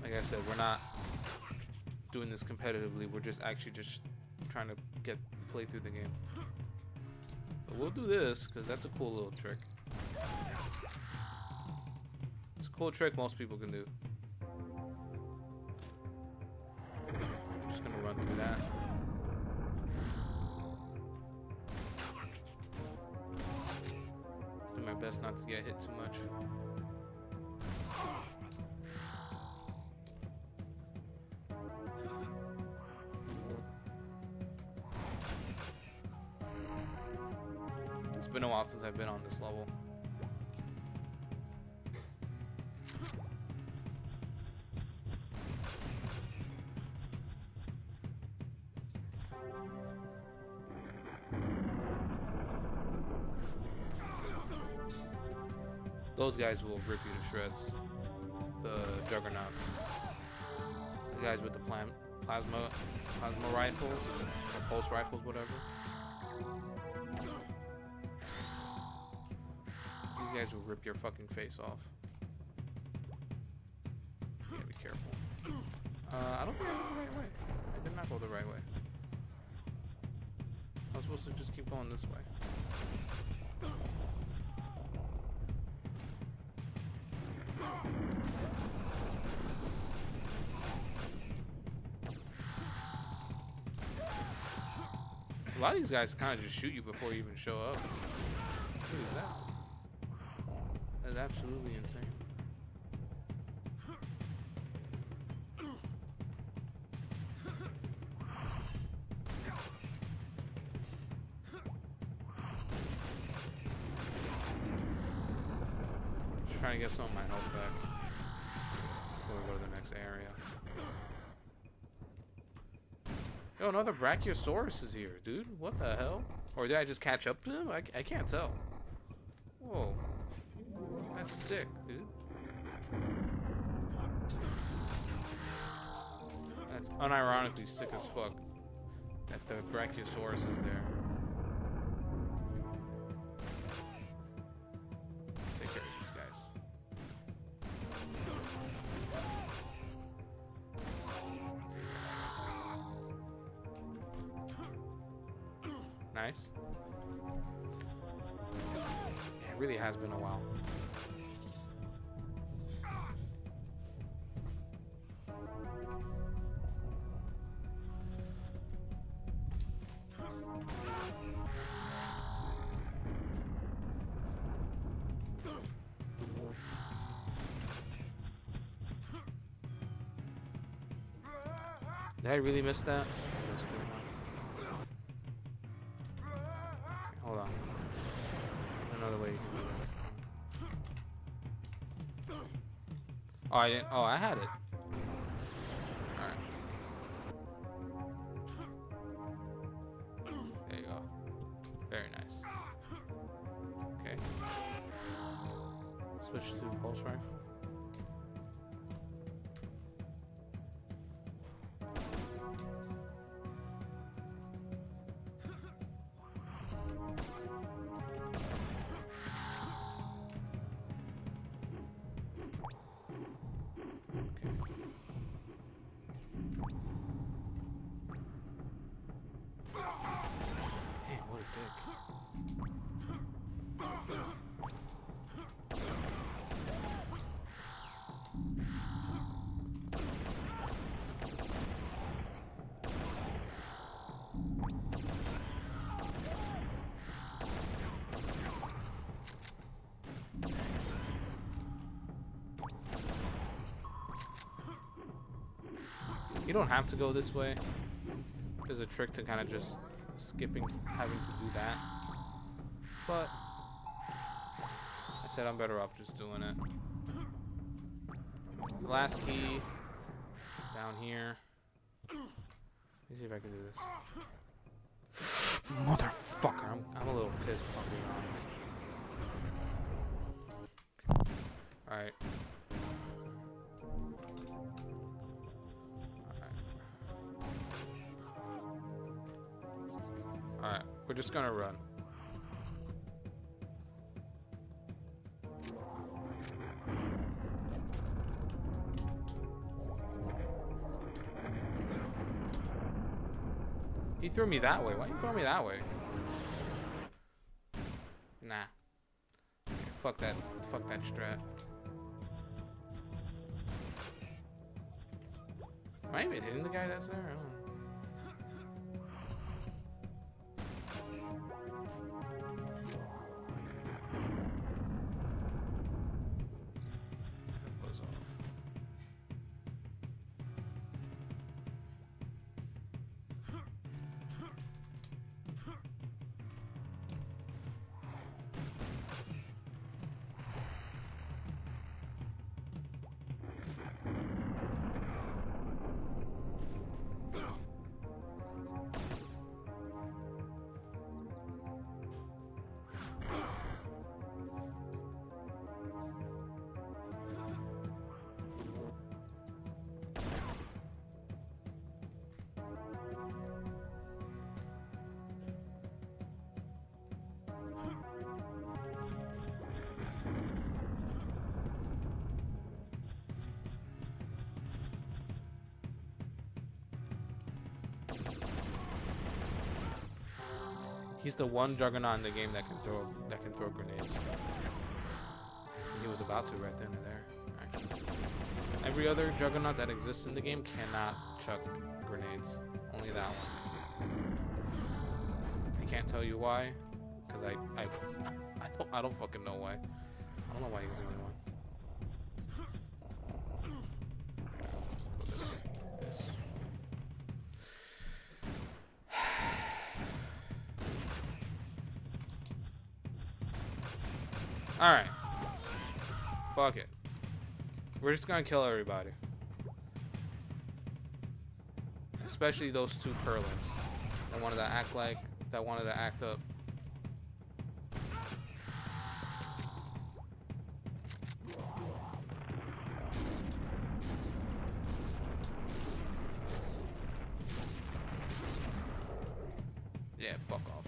Like I said, we're not doing this competitively. We're just actually just trying to play through the game. But we'll do this because that's a cool little trick. It's a cool trick most people can do. I'm just gonna run through that. Do my best not to get hit too much. It's been a while since I've been on this level. Those guys will rip you to shreds. The juggernauts. The guys with the plasma rifles, or pulse rifles, whatever. These guys will rip your fucking face off. You gotta be careful. I don't think I went the right way. I did not go the right way. I was supposed to just keep going this way. lot of these guys kind of just shoot you before you even show up. What is that? That's absolutely insane. Just trying to get some of my health back before we go to the next area. Yo, another Brachiosaurus is here, dude. What the hell? Or did I just catch up to him? I can't tell. Whoa. That's sick, dude. That's unironically sick as fuck that the Brachiosaurus is there. Take care of these guys. Nice. Yeah, it really has been a while. Did I really miss that? I missed it. Hold on. Another way you can do this. Oh, I didn't. Oh, I had it. Alright. There you go. Very nice. Okay. Switch to pulse rifle. You don't have to go this way. There's a trick to kind of just skipping having to do that. But I said I'm better off just doing it. Last key down here. Let me see if I can do this. Motherfucker, I'm a little pissed if I'm being honest. Alright. Alright, we're just gonna run. He threw me that way. Why you throw me that way? Nah. Fuck that strat. Am I even hitting the guy that's there? I don't know. He's the one Juggernaut in the game that can throw grenades. He was about to right then and there. Actually, every other Juggernaut that exists in the game cannot chuck grenades. Only that one. can't tell you why, because I don't fucking know why. I don't know why he's doing one. This. All right. Fuck it. We're just gonna kill everybody. Especially those two Perlins. That wanted to act up. Yeah, fuck off.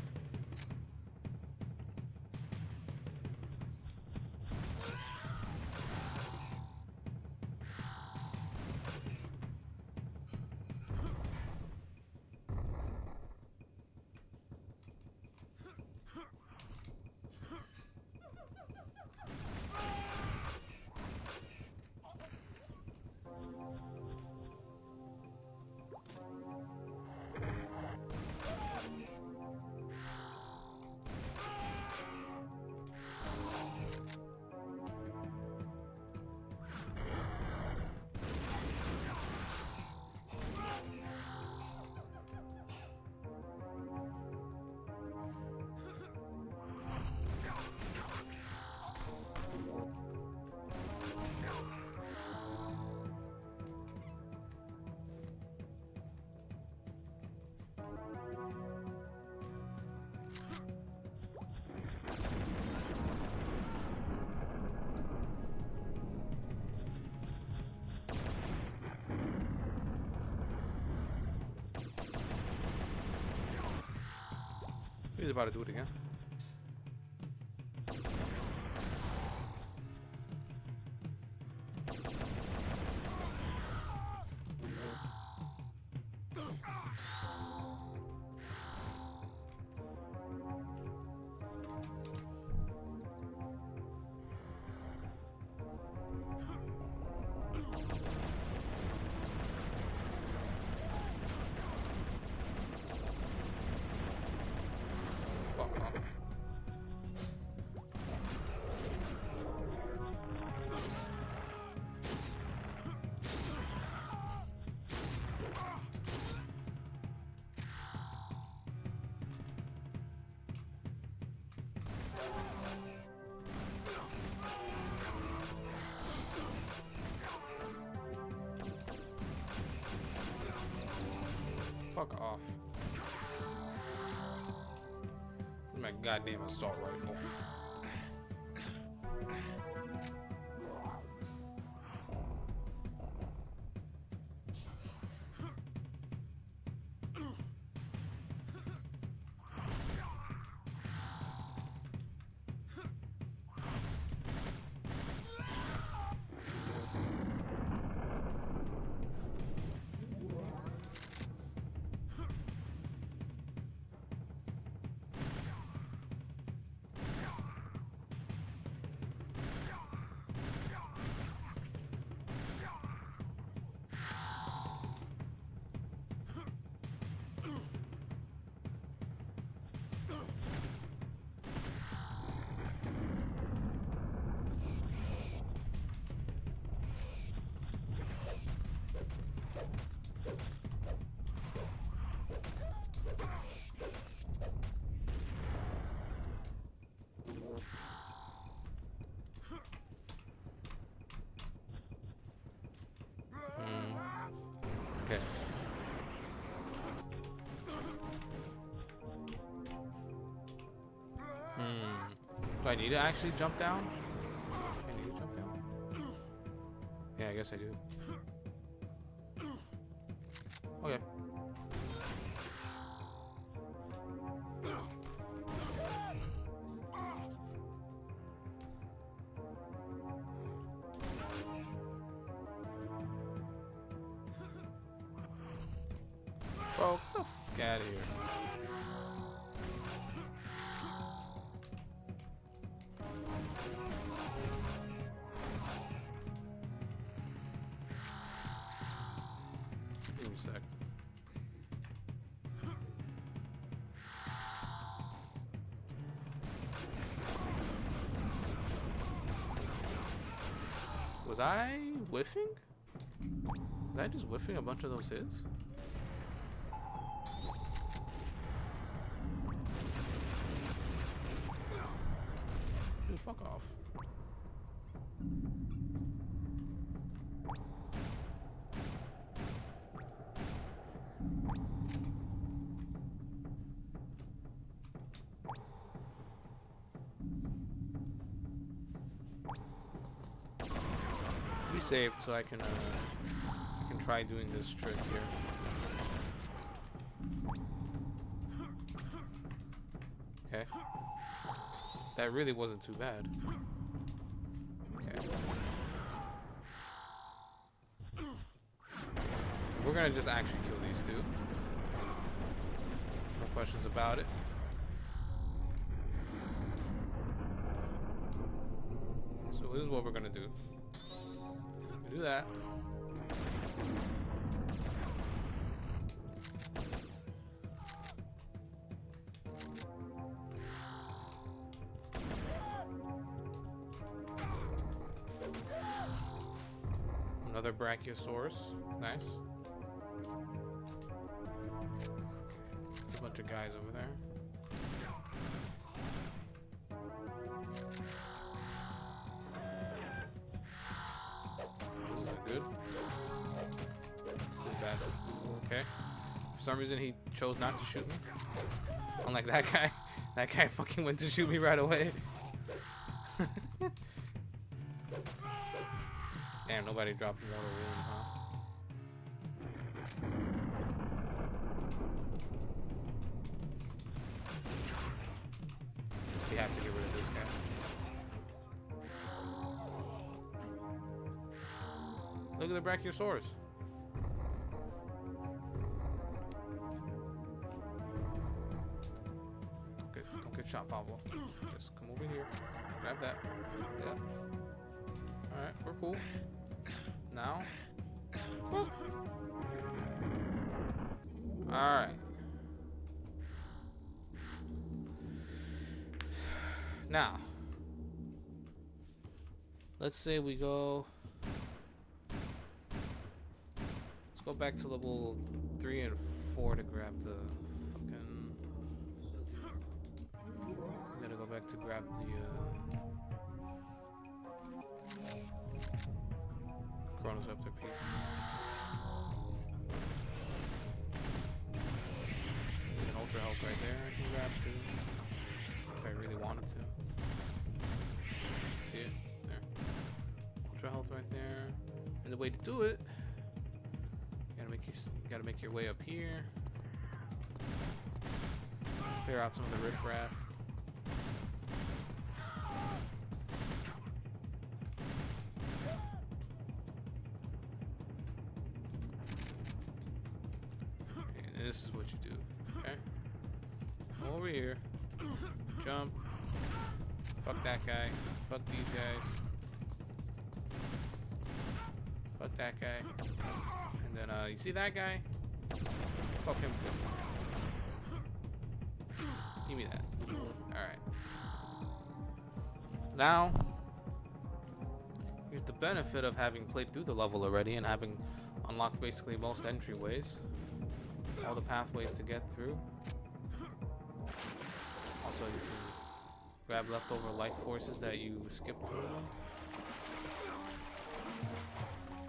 He's about to do it again. Fuck off. Fuck off. My goddamn assault rifle. Okay. Do I need to actually jump down? I need to jump down? Yeah, I guess I do. Okay. Bro, get the fuck out of here. Give me a sec. Was I whiffing? Was I just whiffing a bunch of those hits? Dude, fuck off. We saved so I can try doing this trick here. Okay. That really wasn't too bad. Okay. We're gonna just actually kill these two. No questions about it. So this is what we're gonna do. Do that. Another Brachiosaurus. Nice. There's a bunch of guys over there. This is good. This is bad. Okay. For some reason he chose not to shoot me. Unlike that guy. That guy fucking went to shoot me right away. Damn, nobody dropped mortal wounds, huh? We have to get rid of this guy. Look at the Brachiosaurus. Don't get shot, Pablo. Just come over here. Grab that. Yeah. Alright, we're cool. Now. Alright. Now. Let's say we go. Let's go back to level 3 and 4 to grab the fucking. We gotta go back to grab the Chronoceptor piece. There's an ultra health right there I can grab too. If I really wanted to. See it? There. Ultra health right there. And the way to do it, you gotta make your way up here. Clear out some of the riffraff. This is what you do, okay? Come over here, jump, fuck that guy, fuck these guys, fuck that guy, and then you see that guy? Fuck him too. Give me that. Alright. Now, here's the benefit of having played through the level already and having unlocked basically most entryways. All the pathways to get through. Also, you can grab leftover life forces that you skipped through.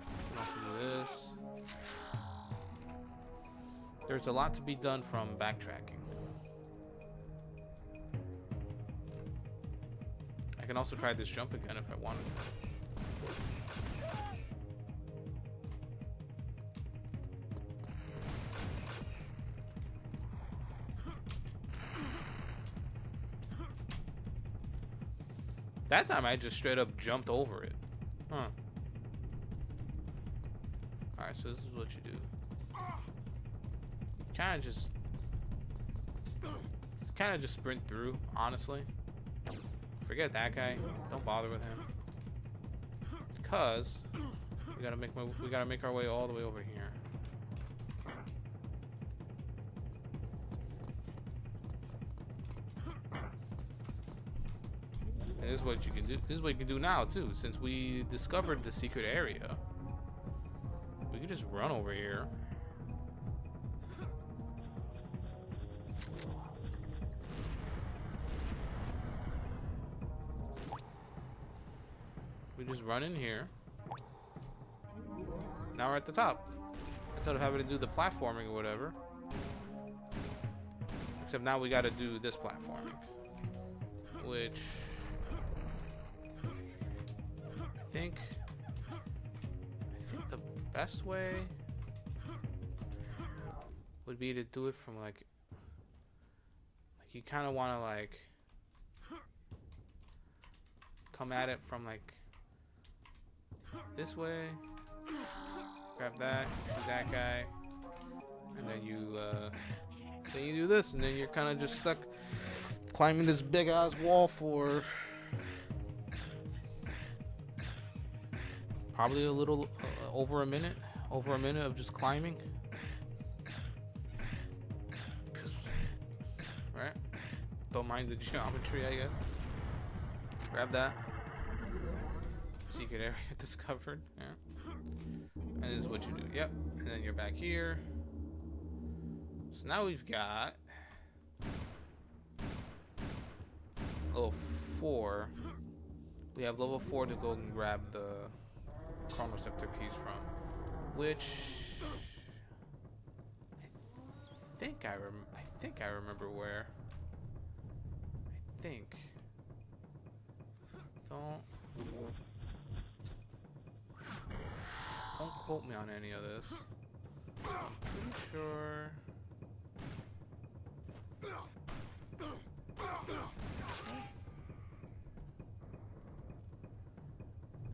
You can also do this. There's a lot to be done from backtracking. I can also try this jump again if I wanted to. That time I just straight up jumped over it. Huh. Alright, so this is what you do. Kinda just sprint through, honestly. Forget that guy. Don't bother with him. Because we gotta make our way all the way over here. And this is what you can do. This is what you can do now too. Since we discovered the secret area, we can just run over here. We just run in here. Now we're at the top. Instead of having to do the platforming or whatever. Except now we gotta do this platforming. Which I think the best way would be to do it from like you kinda wanna like come at it from like this way. Grab that, shoot that guy, and then you do this, and then you're kind of just stuck climbing this big ass wall for probably a little over a minute of just climbing. Right? Don't mind the geometry, I guess. Grab that. Secret area discovered. Yeah. And this is what you do. Yep. And then you're back here. So now we've got level 4. We have level 4 to go and grab the chronoceptor piece from, which I think I remember where. Don't quote me on any of this. I'm pretty sure.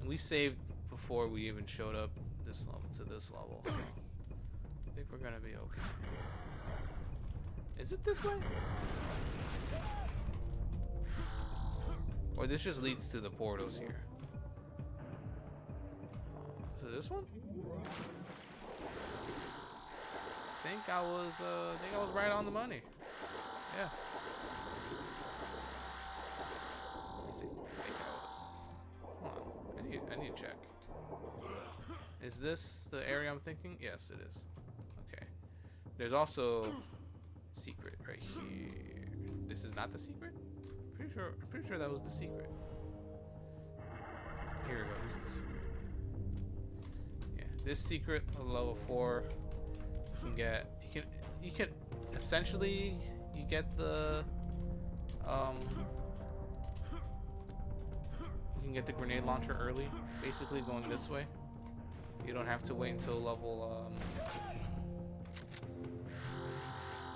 And we saved before we even showed up this level to this level, so I think we're gonna be okay. Is it this way? Or this just leads to the portals here. Is it this one? I think I was right on the money. Yeah. Let me see. I think I was. Hold on. I need to check. Is this the area I'm thinking? Yes, it is. Okay. There's also secret right here. This is not the secret? Pretty sure that was the secret. Here we go. Here's the secret. Yeah, this secret of level 4 you can essentially you get the you can get the grenade launcher early, basically going this way. You don't have to wait until level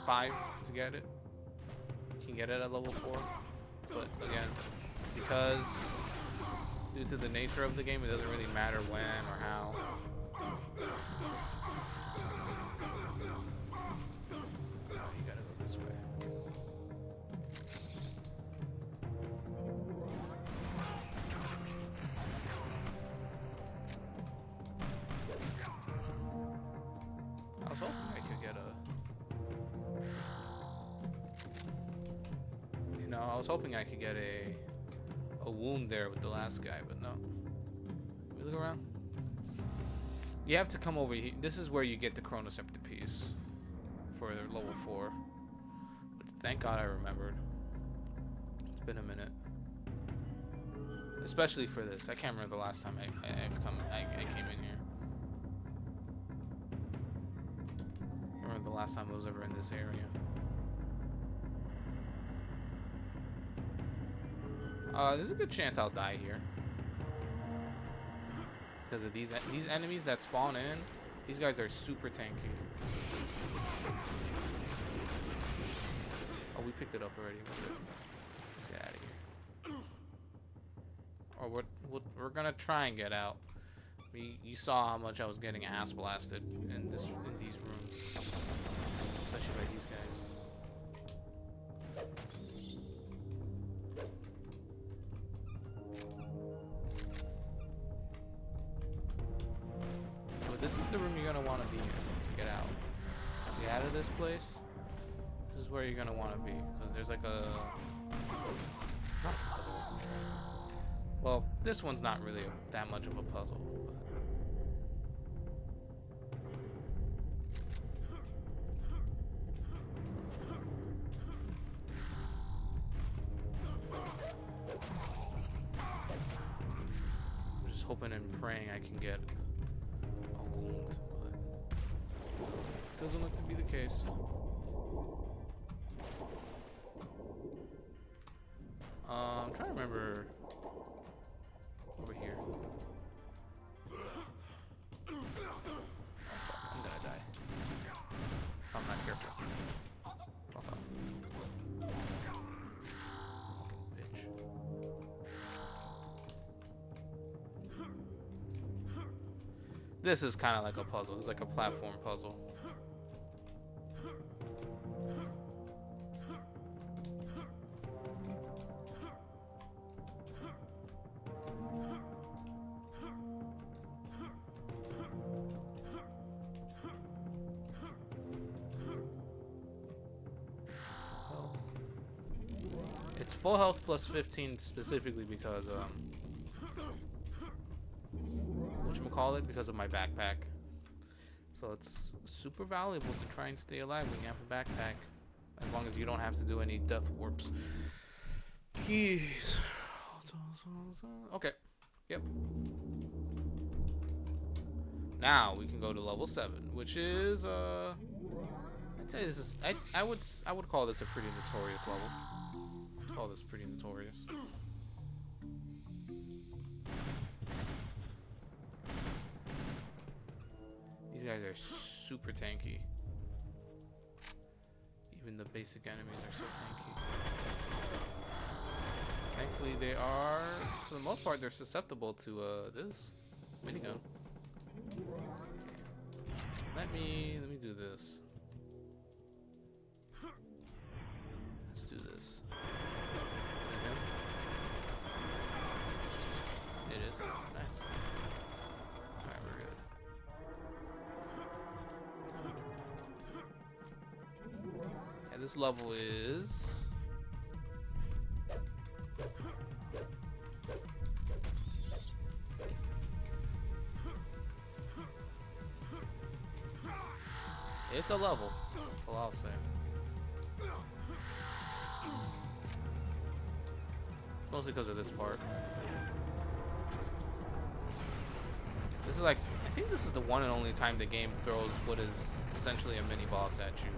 5 to get it. You can get it at level 4. But again, because due to the nature of the game, it doesn't really matter when or how. Oh, you gotta go this way. I was hoping I could get I was hoping I could get a wound there with the last guy, but no. Let me look around. You have to come over here. This is where you get the chronoceptor piece for level 4. But thank God I remembered. It's been a minute. Especially for this. I can't remember the last time I came in here. I remember the last time I was ever in this area. There's a good chance I'll die here because of these enemies that spawn in. These guys are super tanky. Oh, we picked it up already. Let's get out of here. Or we're gonna try and get out. You saw how much I was getting ass blasted in these rooms, especially by these guys. This is the room you're gonna want to be in to get out. To get out of this place, this is where you're gonna want to be, because there's like a puzzle. Well, this one's not really that much of a puzzle. I'm just hoping and praying I can get a wound, but it doesn't look to be the case. I'm trying to remember over here. Oh fuck, I'm gonna die. If I'm not careful. Fuck off. Fucking bitch. This is kind of like a puzzle. It's like a platform puzzle. It's full health plus 15 specifically because whatchamacallit, because of my backpack. So it's super valuable to try and stay alive when you have a backpack, as long as you don't have to do any death warps. Keys. Okay. Yep. Now we can go to level 7, which is I'd say this is I would call this a pretty notorious level. I'd call this pretty notorious. These guys are super tanky. Even the basic enemies are so tanky. Thankfully they are, for the most part, they're susceptible to this minigun. Let me do this. Let's do this. Is that him? It is. Nice. Alright, we're good. Yeah, this level is it's a level. That's all I'll say. It's mostly because of this part. This is like, I think this is the one and only time the game throws what is essentially a mini boss at you.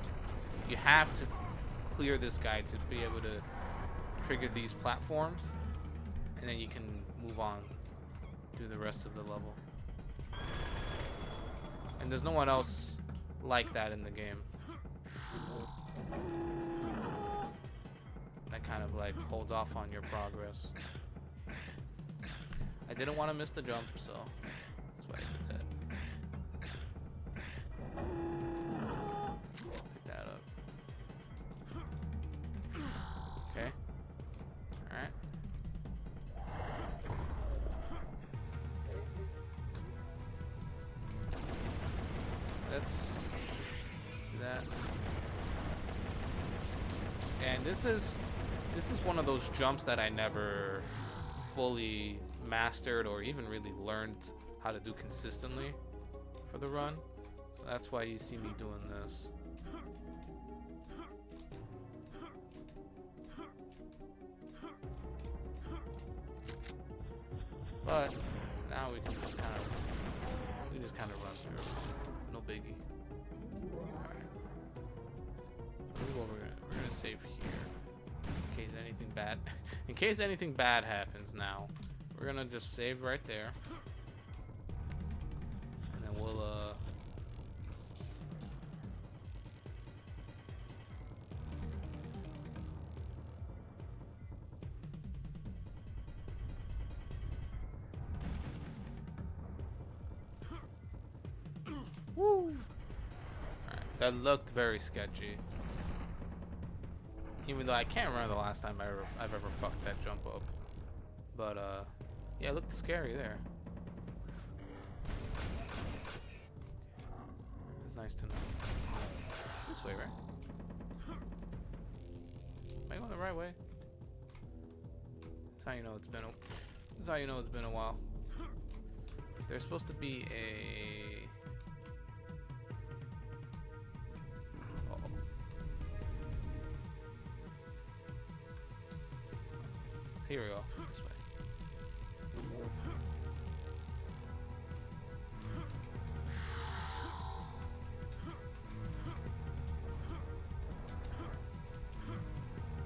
You have to clear this guy to be able to trigger these platforms, and then you can move on through the rest of the level. And there's no one else like that in the game. That kind of like holds off on your progress. I didn't want to miss the jump, so that's why I did that. Pick that up. Okay. Alright. Let's do that. And this is one of those jumps that I never fully mastered or even really learned how to do consistently for the run. So that's why you see me doing this. But now we can just kind of run through. No biggie. Alright. We're gonna save here. In case anything bad happens now. We're gonna just save right there. And then we'll woo! Alright, that looked very sketchy. Even though I can't remember the last time I've ever fucked that jump up. But yeah, it looked scary there. It's nice to know. This way, right? Am I going the right way? how you know it's been a. That's how you know it's been a while. There's supposed to be a. Uh-oh. Here we go. This way.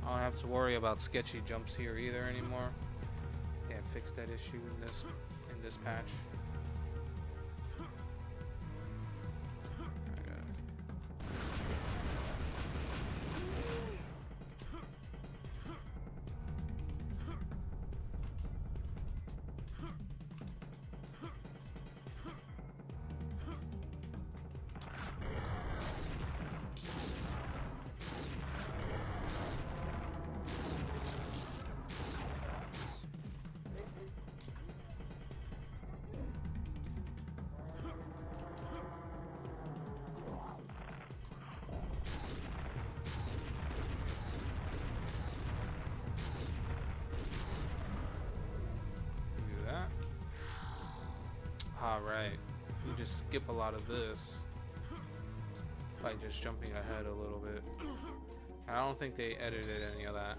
I don't have to worry about sketchy jumps here either anymore. Yeah, fix that issue in this patch. I got it. Alright, you just skip a lot of this by just jumping ahead a little bit. I don't think they edited any of that.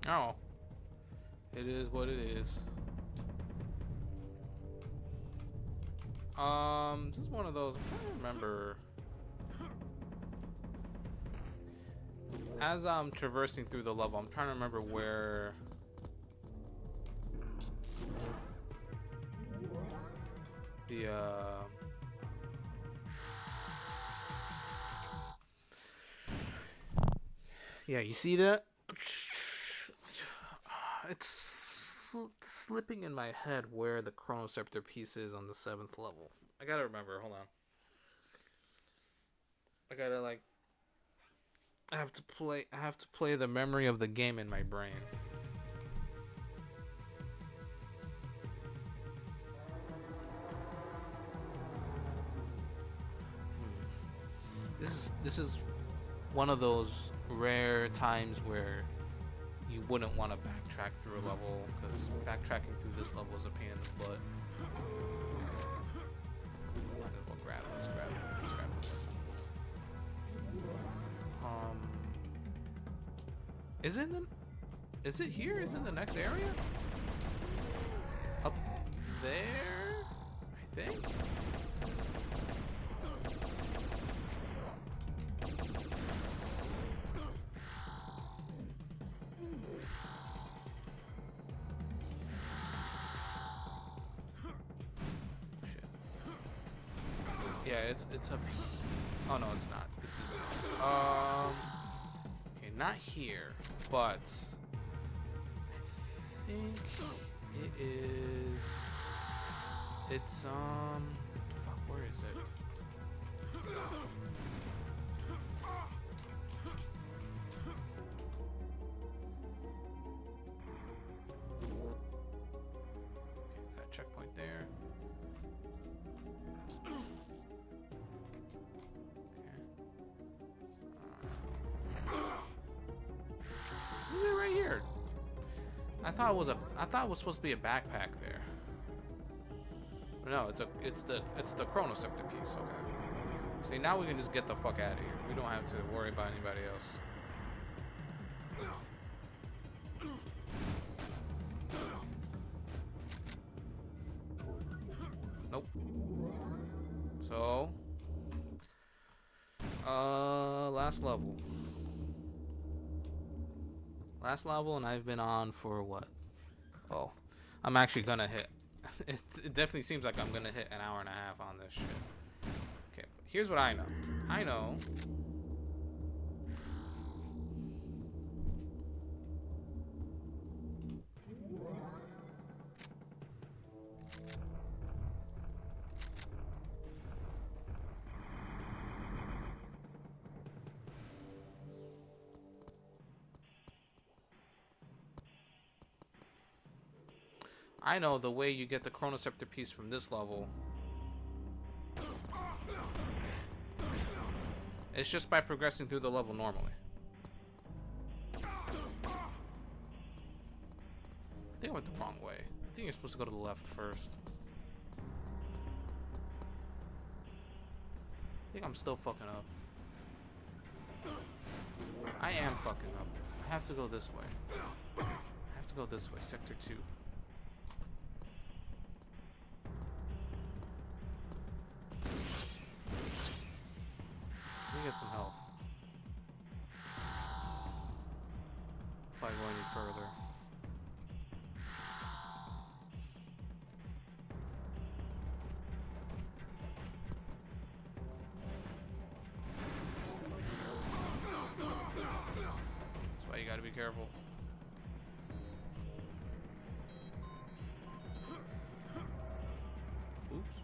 Oh, it is what it is. This is one of those. I'm trying to remember. As I'm traversing through the level, I'm trying to remember where. The yeah, you see that? It's slipping in my head where the Chronoceptor piece is on the 7th level. I gotta remember. Hold on. I gotta like. I have to play the memory of the game in my brain. This is one of those rare times where you wouldn't want to backtrack through a level, because backtracking through this level is a pain in the butt. Let's grab it. Is it here? Is it in the next area? Up there? I think. Yeah, it's up here. Oh no, it's not. This is okay, not here, but I think it is. It's fuck, where is it? Okay, got a checkpoint there. Right here. I thought it was supposed to be a backpack there. No, it's the Chronoceptor piece. Okay. See, now we can just get the fuck out of here. We don't have to worry about anybody else. Nope. So last level. Last level, and I've been on for what? Oh, I'm actually gonna hit. It definitely seems like I'm gonna hit an hour and a half on this shit. Okay, here's what I know. I know. I know the way you get the Chronoceptor piece from this level. It's just by progressing through the level normally. I think I went the wrong way. I think you're supposed to go to the left first. I think I'm still fucking up. I am fucking up. I have to go this way. I have to go this way. Sector 2. Let me get some health. If I go any further. That's why you gotta be careful. Oops.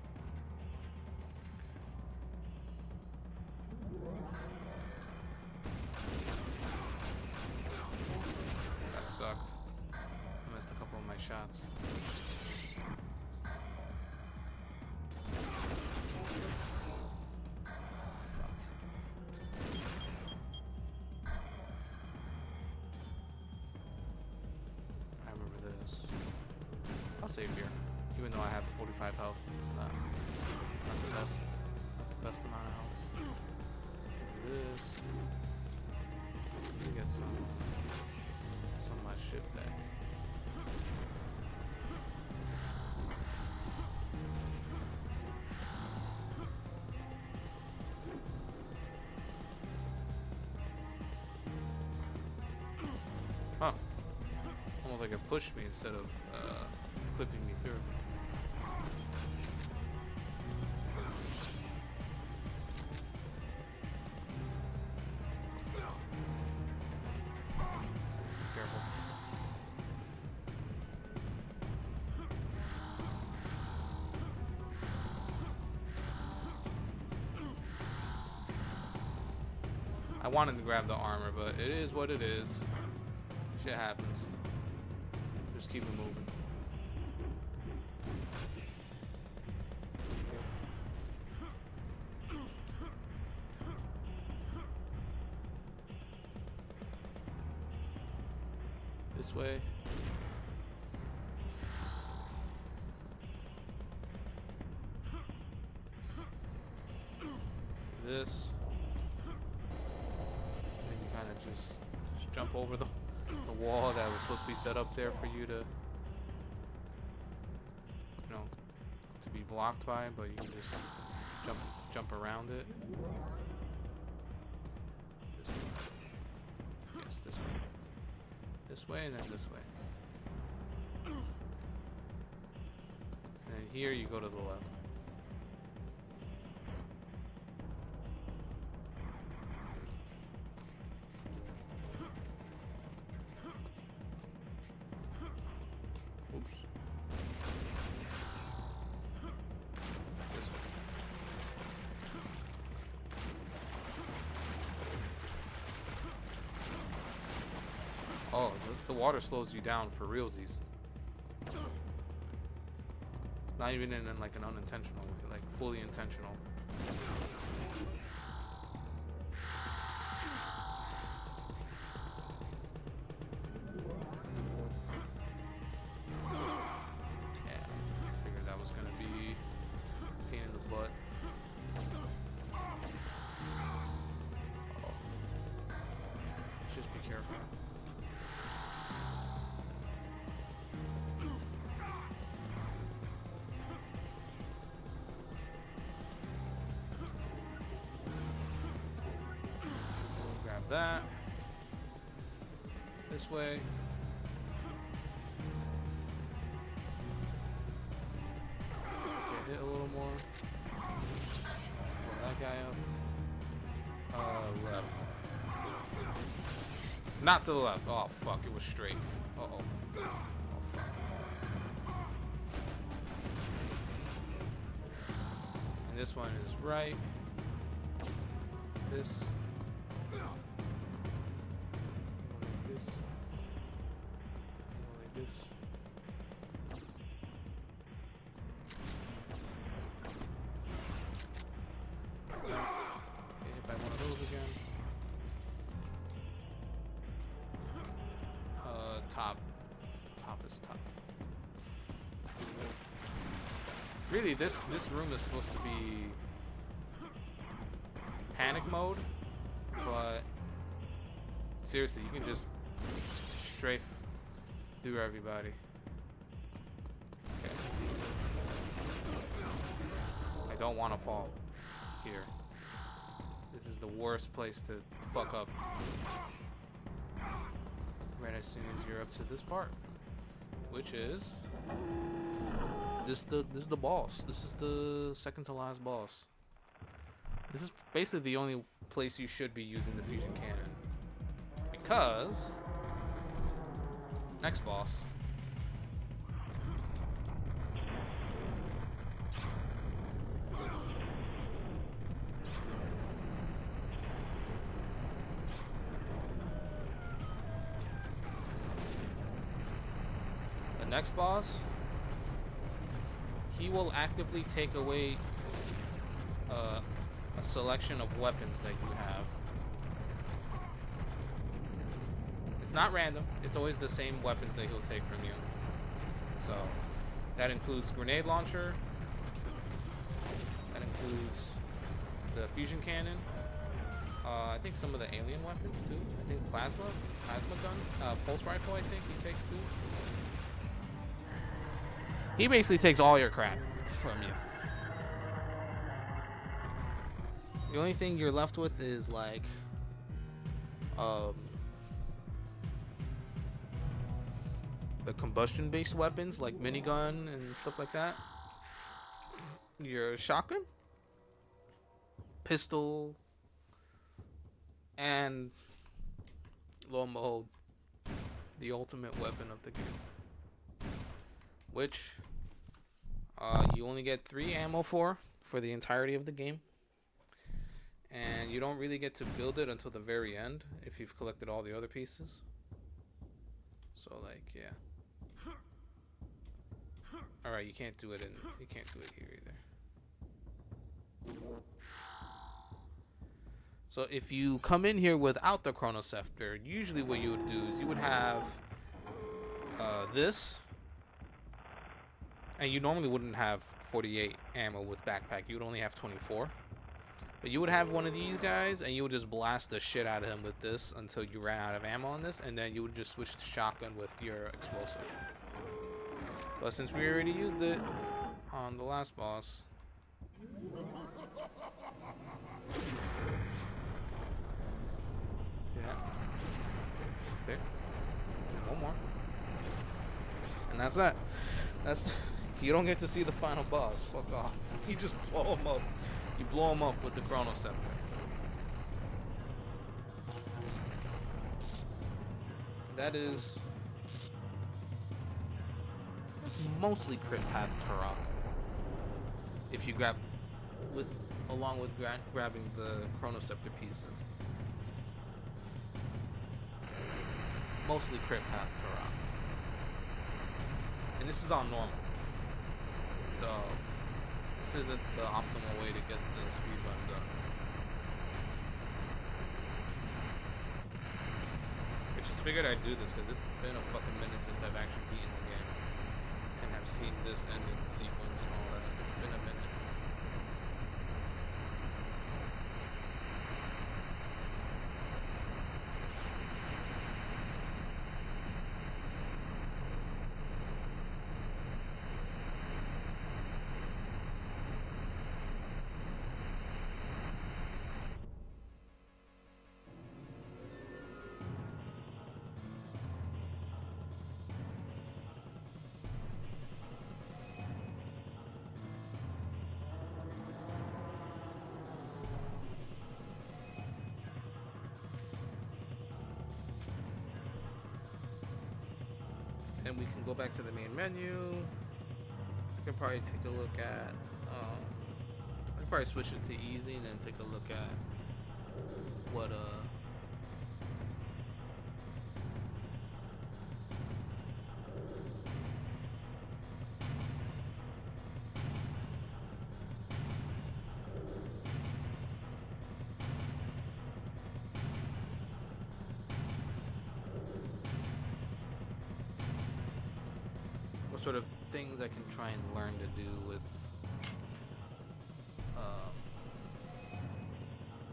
That sucked. I missed a couple of my shots. I'll save here, even though I have 45 health. It's not the best amount of health. Do this. Let me get some of my shit back. Huh. Almost like it pushed me instead of clipping me through. Careful. I wanted to grab the armor, but it is what it is. Shit happens. Just keep it moving. This way. This. And then you kind of just jump over the wall that was supposed to be set up there for you to, to be blocked by, but you can just jump around it. This way. Yes, this way. This way and then this way. And then here you go to the left. Oops. This way. Oh, the water slows you down for realsies. Not even in like an unintentional way, like fully intentional. Yeah, I figured that was gonna be a pain in the butt. Uh-oh. Just be careful. that. This way. Okay, hit a little more. Pull that guy up. Left. Not to the left. Oh, fuck. It was straight. Uh-oh. Oh, fuck. And this one is right. This. Like this. Like this. Get hit by one of those again. Top. Top is top. Really, this room is supposed to be panic mode, but seriously, you can just strafe through everybody. Okay. I don't want to fall here. This is the worst place to fuck up. Right as soon as you're up to this part, which is this is the boss. This is the second to last boss. This is basically the only place you should be using the fusion cannon, because next boss. Next boss, he will actively take away a selection of weapons that you have. It's not random. It's always the same weapons that he'll take from you. So that includes grenade launcher. That includes the fusion cannon. I think some of the alien weapons too. I think plasma gun, pulse rifle. I think he takes too. He basically takes all your crap from you. The only thing you're left with is like the combustion based weapons like minigun and stuff like that. Your shotgun, pistol, and lo and behold, the ultimate weapon of the game, which you only get 3 ammo for the entirety of the game, and you don't really get to build it until the very end if you've collected all the other pieces. So like, yeah. All right, you can't do it here either. So if you come in here without the Chrono Scepter, usually what you would do is you would have this. And you normally wouldn't have 48 ammo with backpack. You would only have 24. But you would have one of these guys, and you would just blast the shit out of him with this until you ran out of ammo on this, and then you would just switch to shotgun with your explosive. But since we already used it on the last boss, yeah, there, and one more, and that's that. That's. You don't get to see the final boss. Fuck off. You just blow him up. You blow him up with the Chrono Scepter. That is... It's mostly crit path Turok. If you grab with... along with grabbing the Chrono Scepter pieces. Mostly crit path Turok. And this is on normal. So, this isn't the optimal way to get the speedrun done. I just figured I'd do this because it's been a fucking minute since I've actually beaten the game and have seen this ending sequence and all that. It's been a minute. and we can go back to the main menu. I can probably take a look at. I can probably switch it to easy and then take a look at what sort of things I can try and learn to do with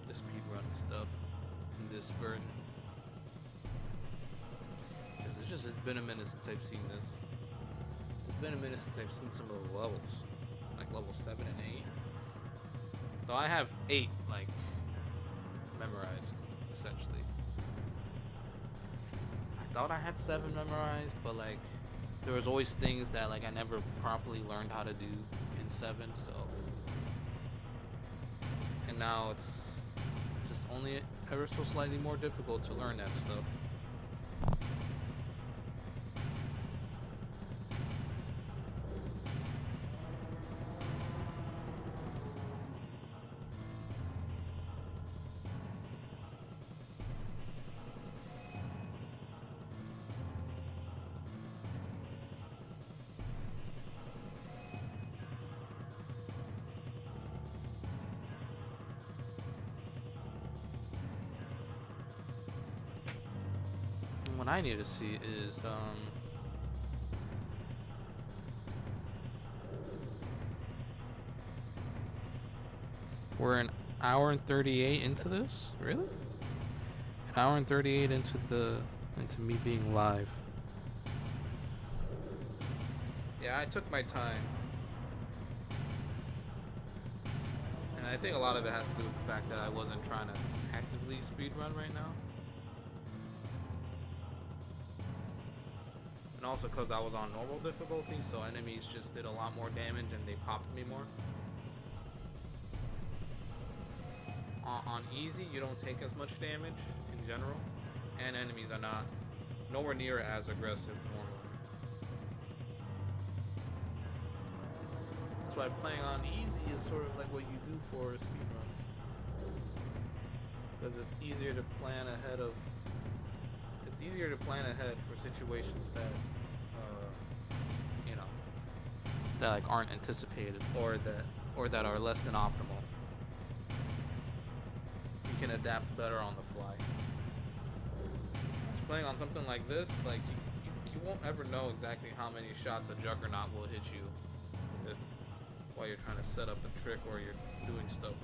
the speedrun stuff in this version. Because it's been a minute since I've seen this. It's been a minute since I've seen some of those levels, like level 7 and 8. Though I have 8 like memorized essentially. I thought I had 7 memorized, but like there was always things that like I never properly learned how to do in 7, so and now it's just only ever so slightly more difficult to learn that stuff. What I need to see is we're an hour and 38 into this? Really? An hour and 38 into me being live. Yeah, I took my time. And I think a lot of it has to do with the fact that I wasn't trying to actively speedrun right now. And also because I was on normal difficulty, so enemies just did a lot more damage and they popped me more. On easy, you don't take as much damage in general, and enemies are nowhere near as aggressive normally. That's why playing on easy is sort of like what you do for speedruns, because it's easier to plan ahead of. It's easier to plan ahead for situations that, that like aren't anticipated or that are less than optimal. You can adapt better on the fly. Just playing on something like this, like you won't ever know exactly how many shots a Juggernaut will hit you with while you're trying to set up a trick or you're doing stuff.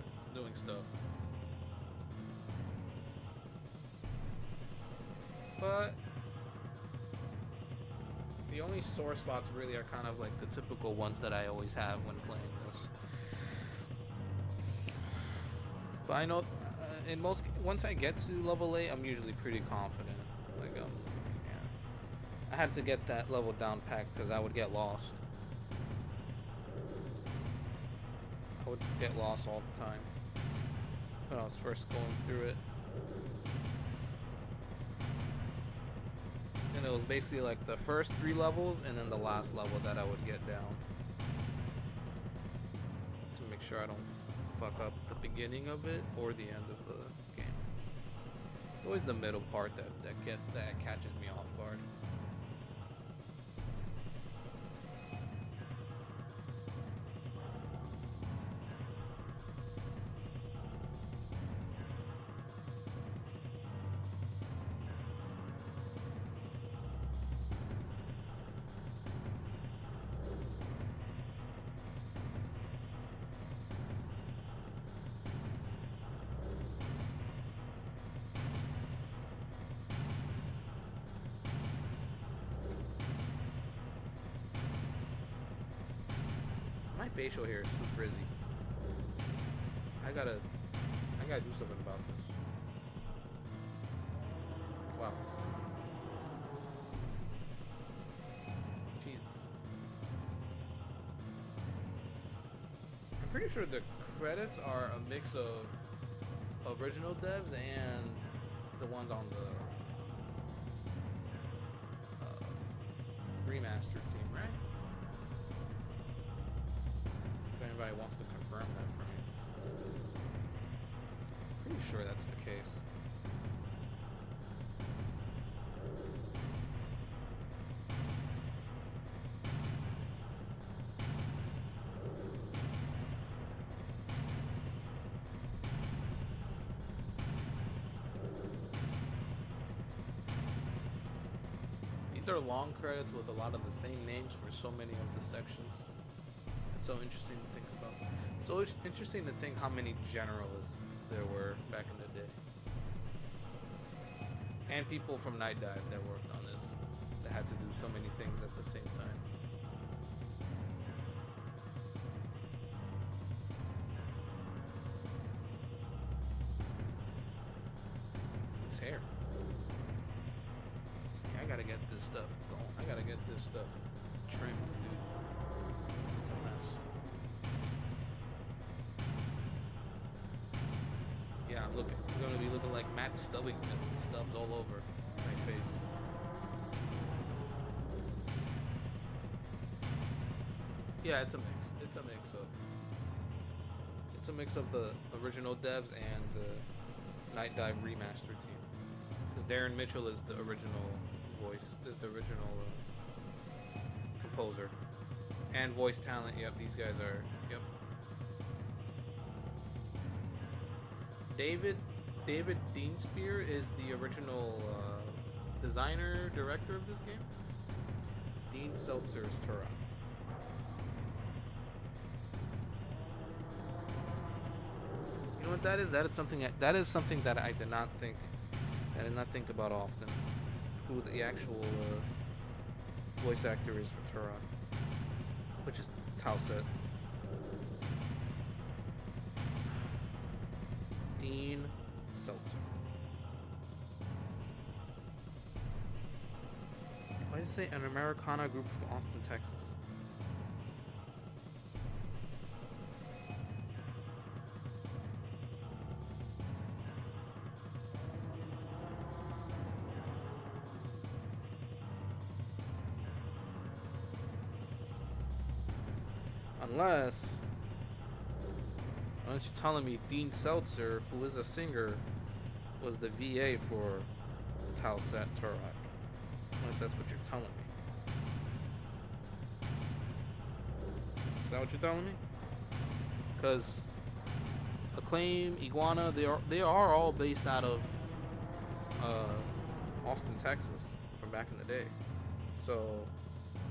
But the only sore spots really are kind of like the typical ones that I always have when playing this. But I know once I get to level 8, I'm usually pretty confident. Like yeah. I had to get that level down packed because I would get lost. I would get lost all the time when I was first going through it. And it was basically like the first 3 levels and then the last level that I would get down to make sure I don't fuck up the beginning of it or the end of the game. It's always the middle part that catches me off guard. My facial hair is too frizzy. I gotta do something about this. Wow. Jesus. I'm pretty sure the credits are a mix of original devs and the ones on the remaster team, right? If anybody wants to confirm that for me. Pretty sure that's the case. These are long credits with a lot of the same names for so many of the sections. It's so interesting to think about. So it's interesting to think how many generalists there were back in the day. And people from Night Dive that worked on this that had to do so many things at the same time. His hair. Yeah, I gotta get this stuff going. I gotta get this stuff trimmed, dude. It's a mess. Yeah, I'm gonna be looking like Matt Stubbington. Stubs all over my face. Yeah, it's a mix. It's a mix of the original devs and the Night Dive remaster team. Because Darren Mitchell is the original voice, is the original composer. And voice talent, yep, these guys are, yep. David Deanspear is the original designer, director of this game. Dean Seltzer's Turok. You know what that is? That is something that I did not think about often. Who the actual voice actor is for Turok, which is Towset. Dean Seltzer. Why does it say an Americana group from Austin, Texas? Unless you're telling me Dean Seltzer, who is a singer, was the VA for Towset Turok. Unless that's what you're telling me. Is that what you're telling me? Because Acclaim, Iguana, they are all based out of Austin, Texas, from back in the day. So,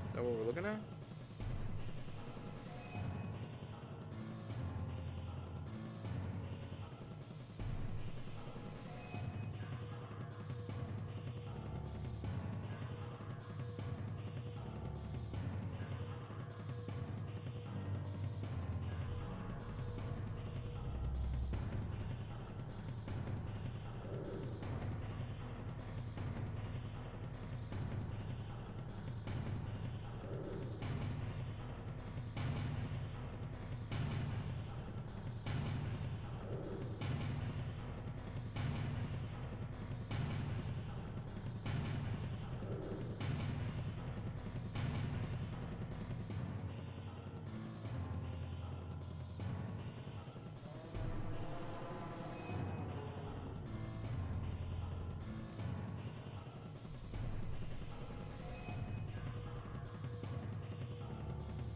is that what we're looking at?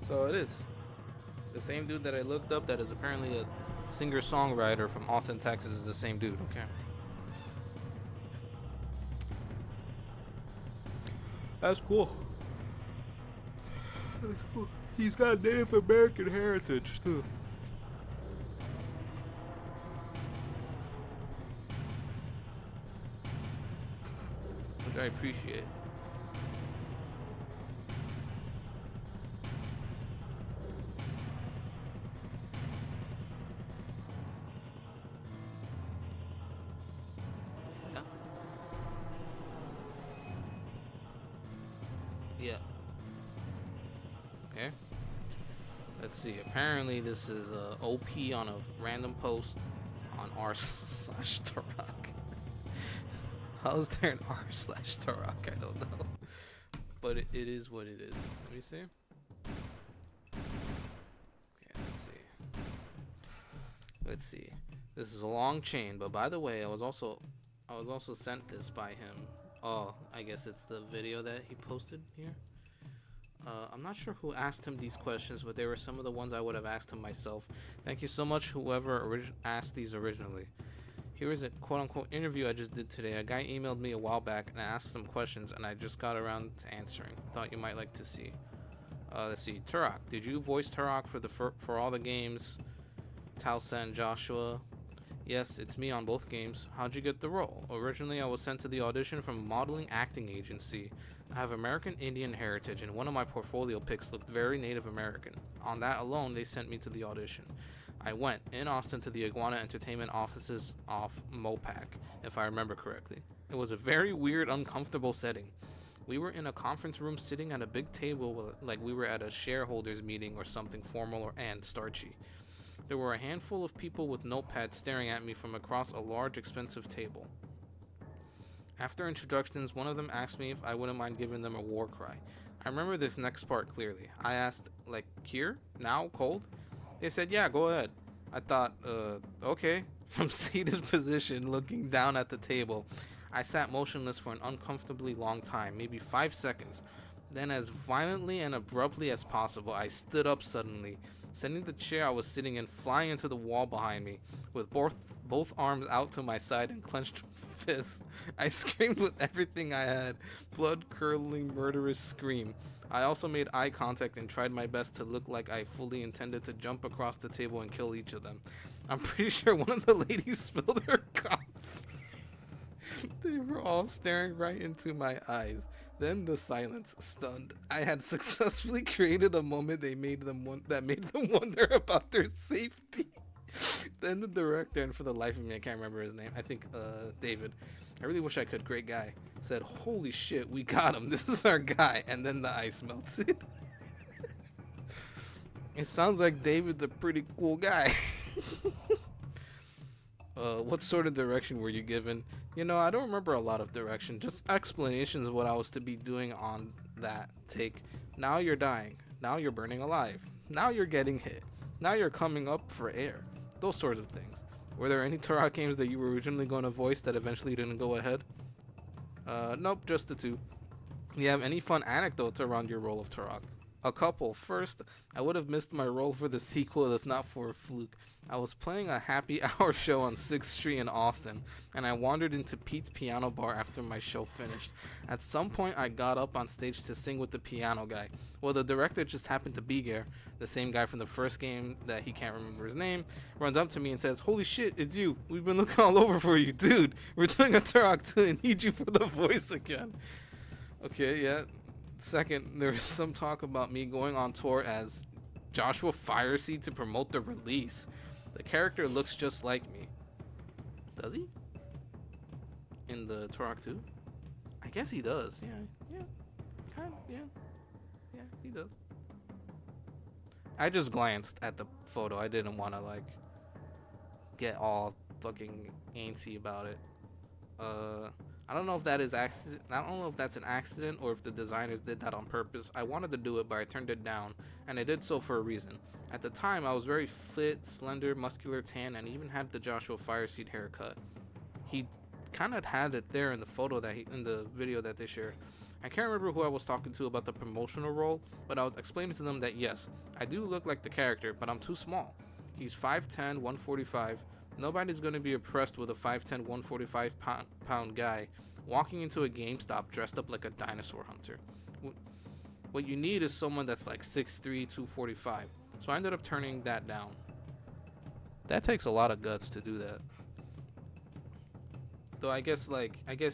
So it is. The same dude that I looked up that is apparently a singer-songwriter from Austin, Texas is the same dude, okay? That's cool. That's cool. He's got Native American heritage, too. Which I appreciate. Yeah. Okay. Let's see. Apparently, this is OP on a random post on r/Turok. How is there an r/Turok? I don't know. but it is what it is. Let me see. Okay, let's see. This is a long chain, but by the way, I was also sent this by him. Oh, I guess it's the video that he posted here. I'm not sure who asked him these questions, but they were some of the ones I would have asked him myself. Thank you so much, whoever asked these originally. Here is a quote-unquote interview I just did today. A guy emailed me a while back and I asked some questions, and I just got around to answering. Thought you might like to see. Let's see. Turok, did you voice Turok for all the games? Talsa and Joshua. Yes, it's me on both games. How'd you get the role? Originally, I was sent to the audition from a modeling acting agency. I have American Indian heritage, and one of my portfolio pics looked very Native American. On that alone, they sent me to the audition. I went in Austin to the Iguana Entertainment offices off Mopac, if I remember correctly. It was a very weird, uncomfortable setting. We were in a conference room sitting at a big table like we were at a shareholders meeting or something formal and starchy. There were a handful of people with notepads staring at me from across a large, expensive table. After introductions, one of them asked me if I wouldn't mind giving them a war cry. I remember this next part clearly. I asked, like, here? Now? Cold? They said, yeah, go ahead. I thought, okay. From seated position, looking down at the table, I sat motionless for an uncomfortably long time, maybe 5 seconds. Then, as violently and abruptly as possible, I stood up suddenly, sending the chair I was sitting in flying into the wall behind me. With both arms out to my side and clenched fists, I screamed with everything I had, blood-curdling, murderous scream. I also made eye contact and tried my best to look like I fully intended to jump across the table and kill each of them. I'm pretty sure one of the ladies spilled her coffee. They were all staring right into my eyes. Then the silence, stunned. I had successfully created a moment that made them wonder about their safety. Then the director, and for the life of me, I can't remember his name. I think David. I really wish I could. Great guy. Said, "Holy shit, we got him. This is our guy." And then the ice melted. It sounds like David's a pretty cool guy. What sort of direction were you given? You know, I don't remember a lot of direction, just explanations of what I was to be doing on that take. Now you're dying. Now you're burning alive. Now you're getting hit. Now you're coming up for air. Those sorts of things. Were there any Turok games that you were originally going to voice that eventually didn't go ahead? Nope, just the two. Do you have any fun anecdotes around your role of Turok? A couple. First, I would have missed my role for the sequel if not for a fluke. I was playing a happy hour show on 6th Street in Austin, and I wandered into Pete's piano bar after my show finished. At some point, I got up on stage to sing with the piano guy. Well, the director just happened to be there, the same guy from the first game that he can't remember his name, runs up to me and says, "Holy shit, it's you. We've been looking all over for you, dude. We're doing a Turok 2 and need you for the voice again." Okay, yeah. Second, there was some talk about me going on tour as Joshua Fireseed to promote the release. The character looks just like me. Does he? In the Turok 2? I guess he does. Yeah. Kind of, yeah, he does. I just glanced at the photo. I didn't want to, like, get all fucking antsy about it. I don't know if that is accident. I don't know if that's an accident or if the designers did that on purpose. I wanted to do it, but I turned it down, and I did so for a reason. At the time, I was very fit, slender, muscular, tan, and even had the Joshua Fireseed haircut. He kind of had it there in the photo in the video that they shared. I can't remember who I was talking to about the promotional role, but I was explaining to them that yes, I do look like the character, but I'm too small. He's 5'10", 145. Nobody's going to be impressed with a 5'10", 145-pound guy walking into a GameStop dressed up like a dinosaur hunter. What you need is someone that's like 6'3", 245. So I ended up turning that down. That takes a lot of guts to do that. Though I guess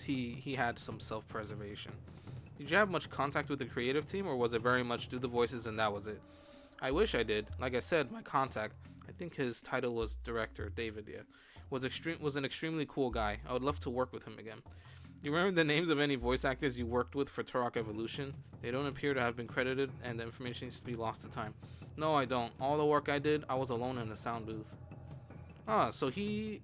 he had some self-preservation. Did you have much contact with the creative team, or was it very much do the voices and that was it? I wish I did. Like I said, my contact, I think his title was director, David, yeah, was an extremely cool guy. I would love to work with him again. You remember the names of any voice actors you worked with for Turok Evolution? They don't appear to have been credited, and the information needs to be lost to time. No, I don't. All the work I did, I was alone in the sound booth. Ah, so he...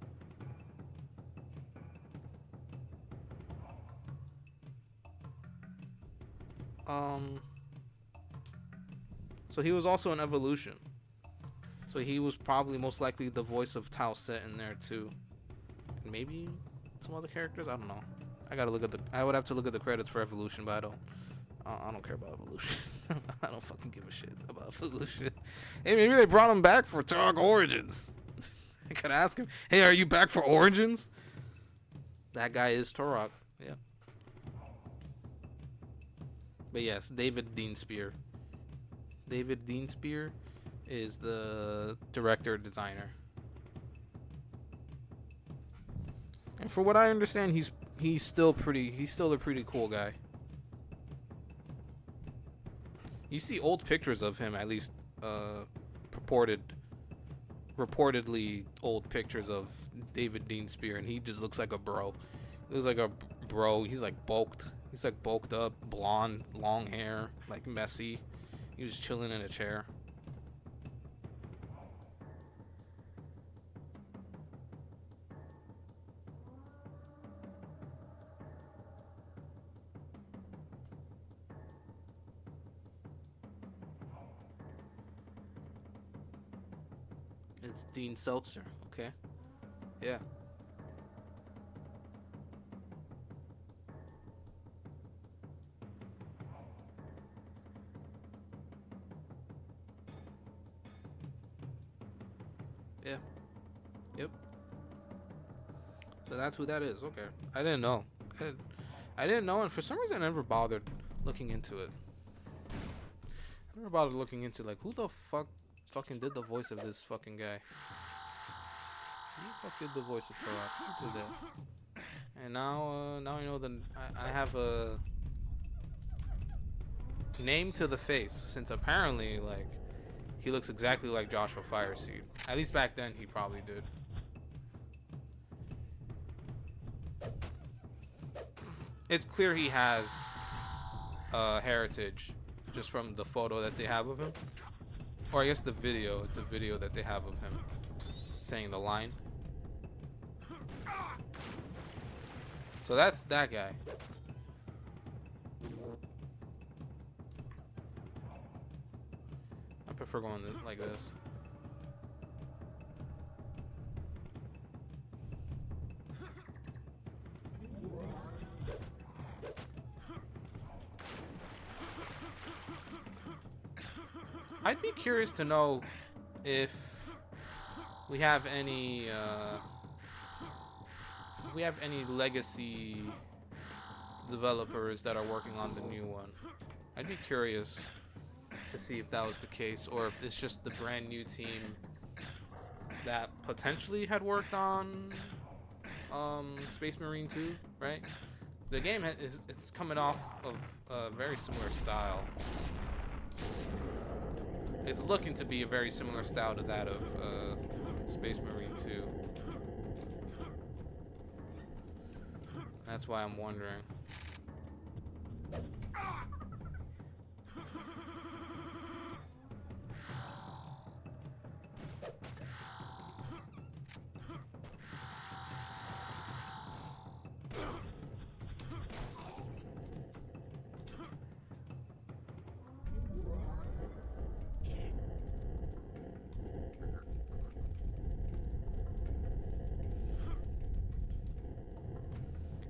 So he was also in Evolution. So he was probably most likely the voice of Tao Set in there too. And maybe some other characters. I don't know. I would have to look at the credits for Evolution, but I don't care about Evolution. I don't fucking give a shit about Evolution. Hey, maybe they brought him back for Turok Origins. I could ask him, hey, are you back for Origins? That guy is Turok. Yeah. But yes, David Dean Spear. David Dean Spear is the director designer. And for what I understand, he's still a pretty cool guy. You see old pictures of him, at least reportedly old pictures of David Dean Spear, and he just looks like a bro. He looks like a bro. He's like bulked. He's like bulked up, blonde, long hair, like messy. He was chilling in a chair. It's Dean Seltzer, okay? Yeah. Yeah. Yep. So that's who that is. Okay. I didn't know. I didn't know, and for some reason I never bothered looking into it. I never bothered looking into like who the fuck fucking did the voice of this fucking guy. Who the fuck did the voice of Turok? Who did that? And now I know that I have a name to the face, since apparently like he looks exactly like Joshua Fireseed. At least back then he probably did. It's clear he has heritage just from the photo that they have of him. Or I guess the video. It's a video that they have of him saying the line. So that's that guy. I prefer going like this. I'd be curious to know if we have any legacy developers that are working on the new one. I'd be curious to see if that was the case, or if it's just the brand new team that potentially had worked on Space Marine 2, right? The game it's coming off of a very similar style. It's looking to be a very similar style to that of Space Marine 2. That's why I'm wondering.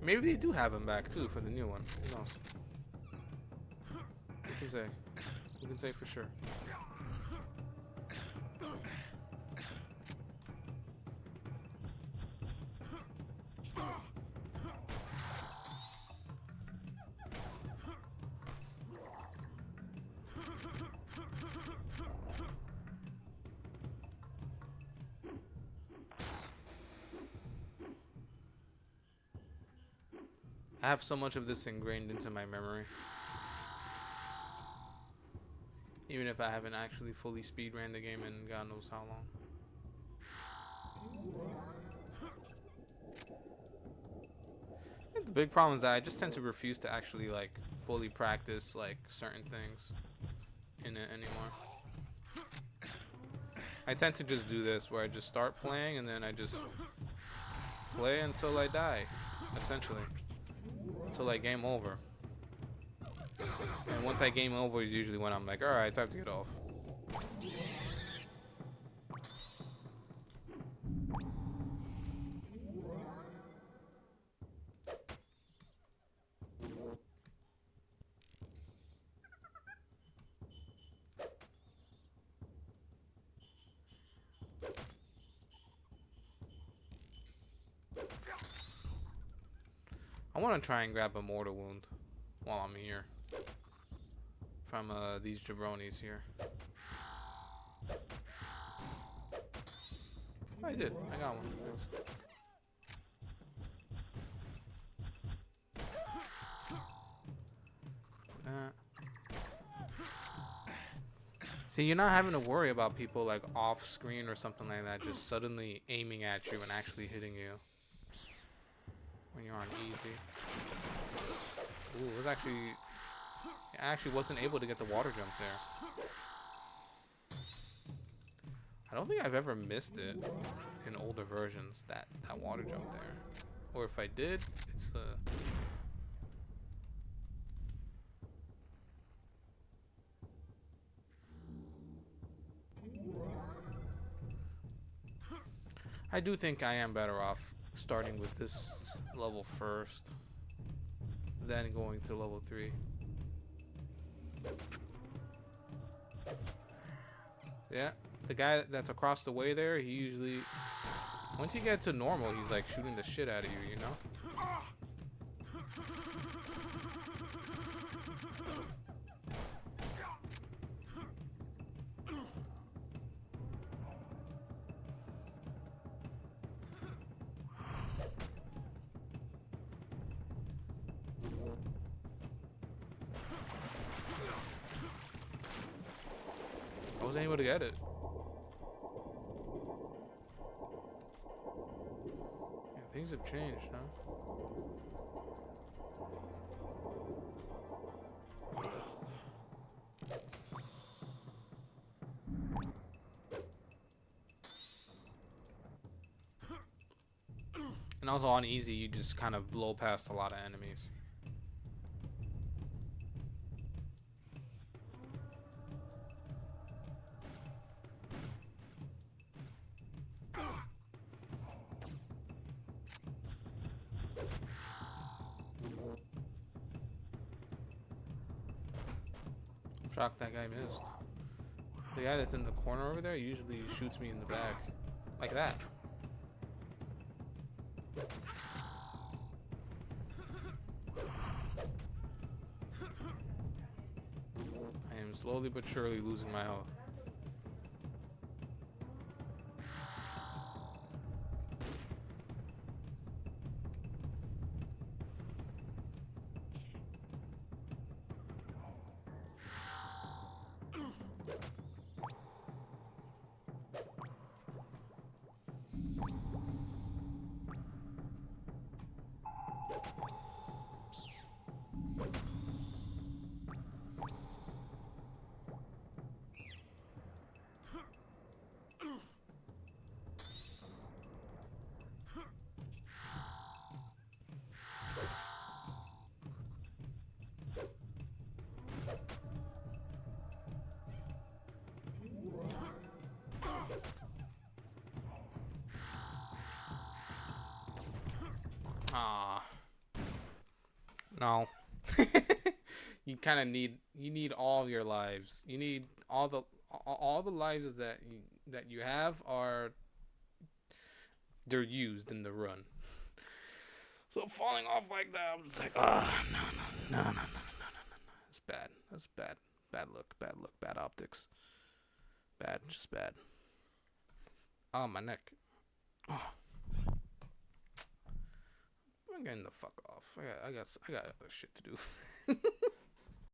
Maybe they do have him back too for the new one. Who knows? Who can say? Who can say for sure? I have so much of this ingrained into my memory. Even if I haven't actually fully speedran the game in God knows how long. I think the big problem is that I just tend to refuse to actually like fully practice like certain things in it anymore. I tend to just do this where I just start playing and then I just play until I die, essentially. Until like game over. And once I game over is usually when I'm like, alright, time to get off. I want to try and grab a mortal wound while I'm here from these jabronis here. I did. I got one. See, you're not having to worry about people like off screen or something like that just suddenly aiming at you and actually hitting you when you're on easy. Ooh, it was actually... I actually wasn't able to get the water jump there. I don't think I've ever missed it in older versions, that water jump there. Or if I did, it's I do think I am better off starting with this level first, then going to level 3. Yeah, the guy that's across the way there, he usually, once you get to normal, he's like shooting the shit out of you, you know? I wasn't able to get it. Yeah, things have changed, huh? And also on easy, you just kind of blow past a lot of enemies. I'm shocked that guy missed. The guy that's in the corner over there usually shoots me in the back. Like that. I am slowly but surely losing my health. Ah, no. You kind of need all of your lives. You need all the lives that you have are they're used in the run. So falling off like that, I'm just like, no. It's bad. That's bad. Bad look. Bad optics. Bad. Just bad. Oh, my neck. Oh. I'm getting the fuck off. I got other shit to do.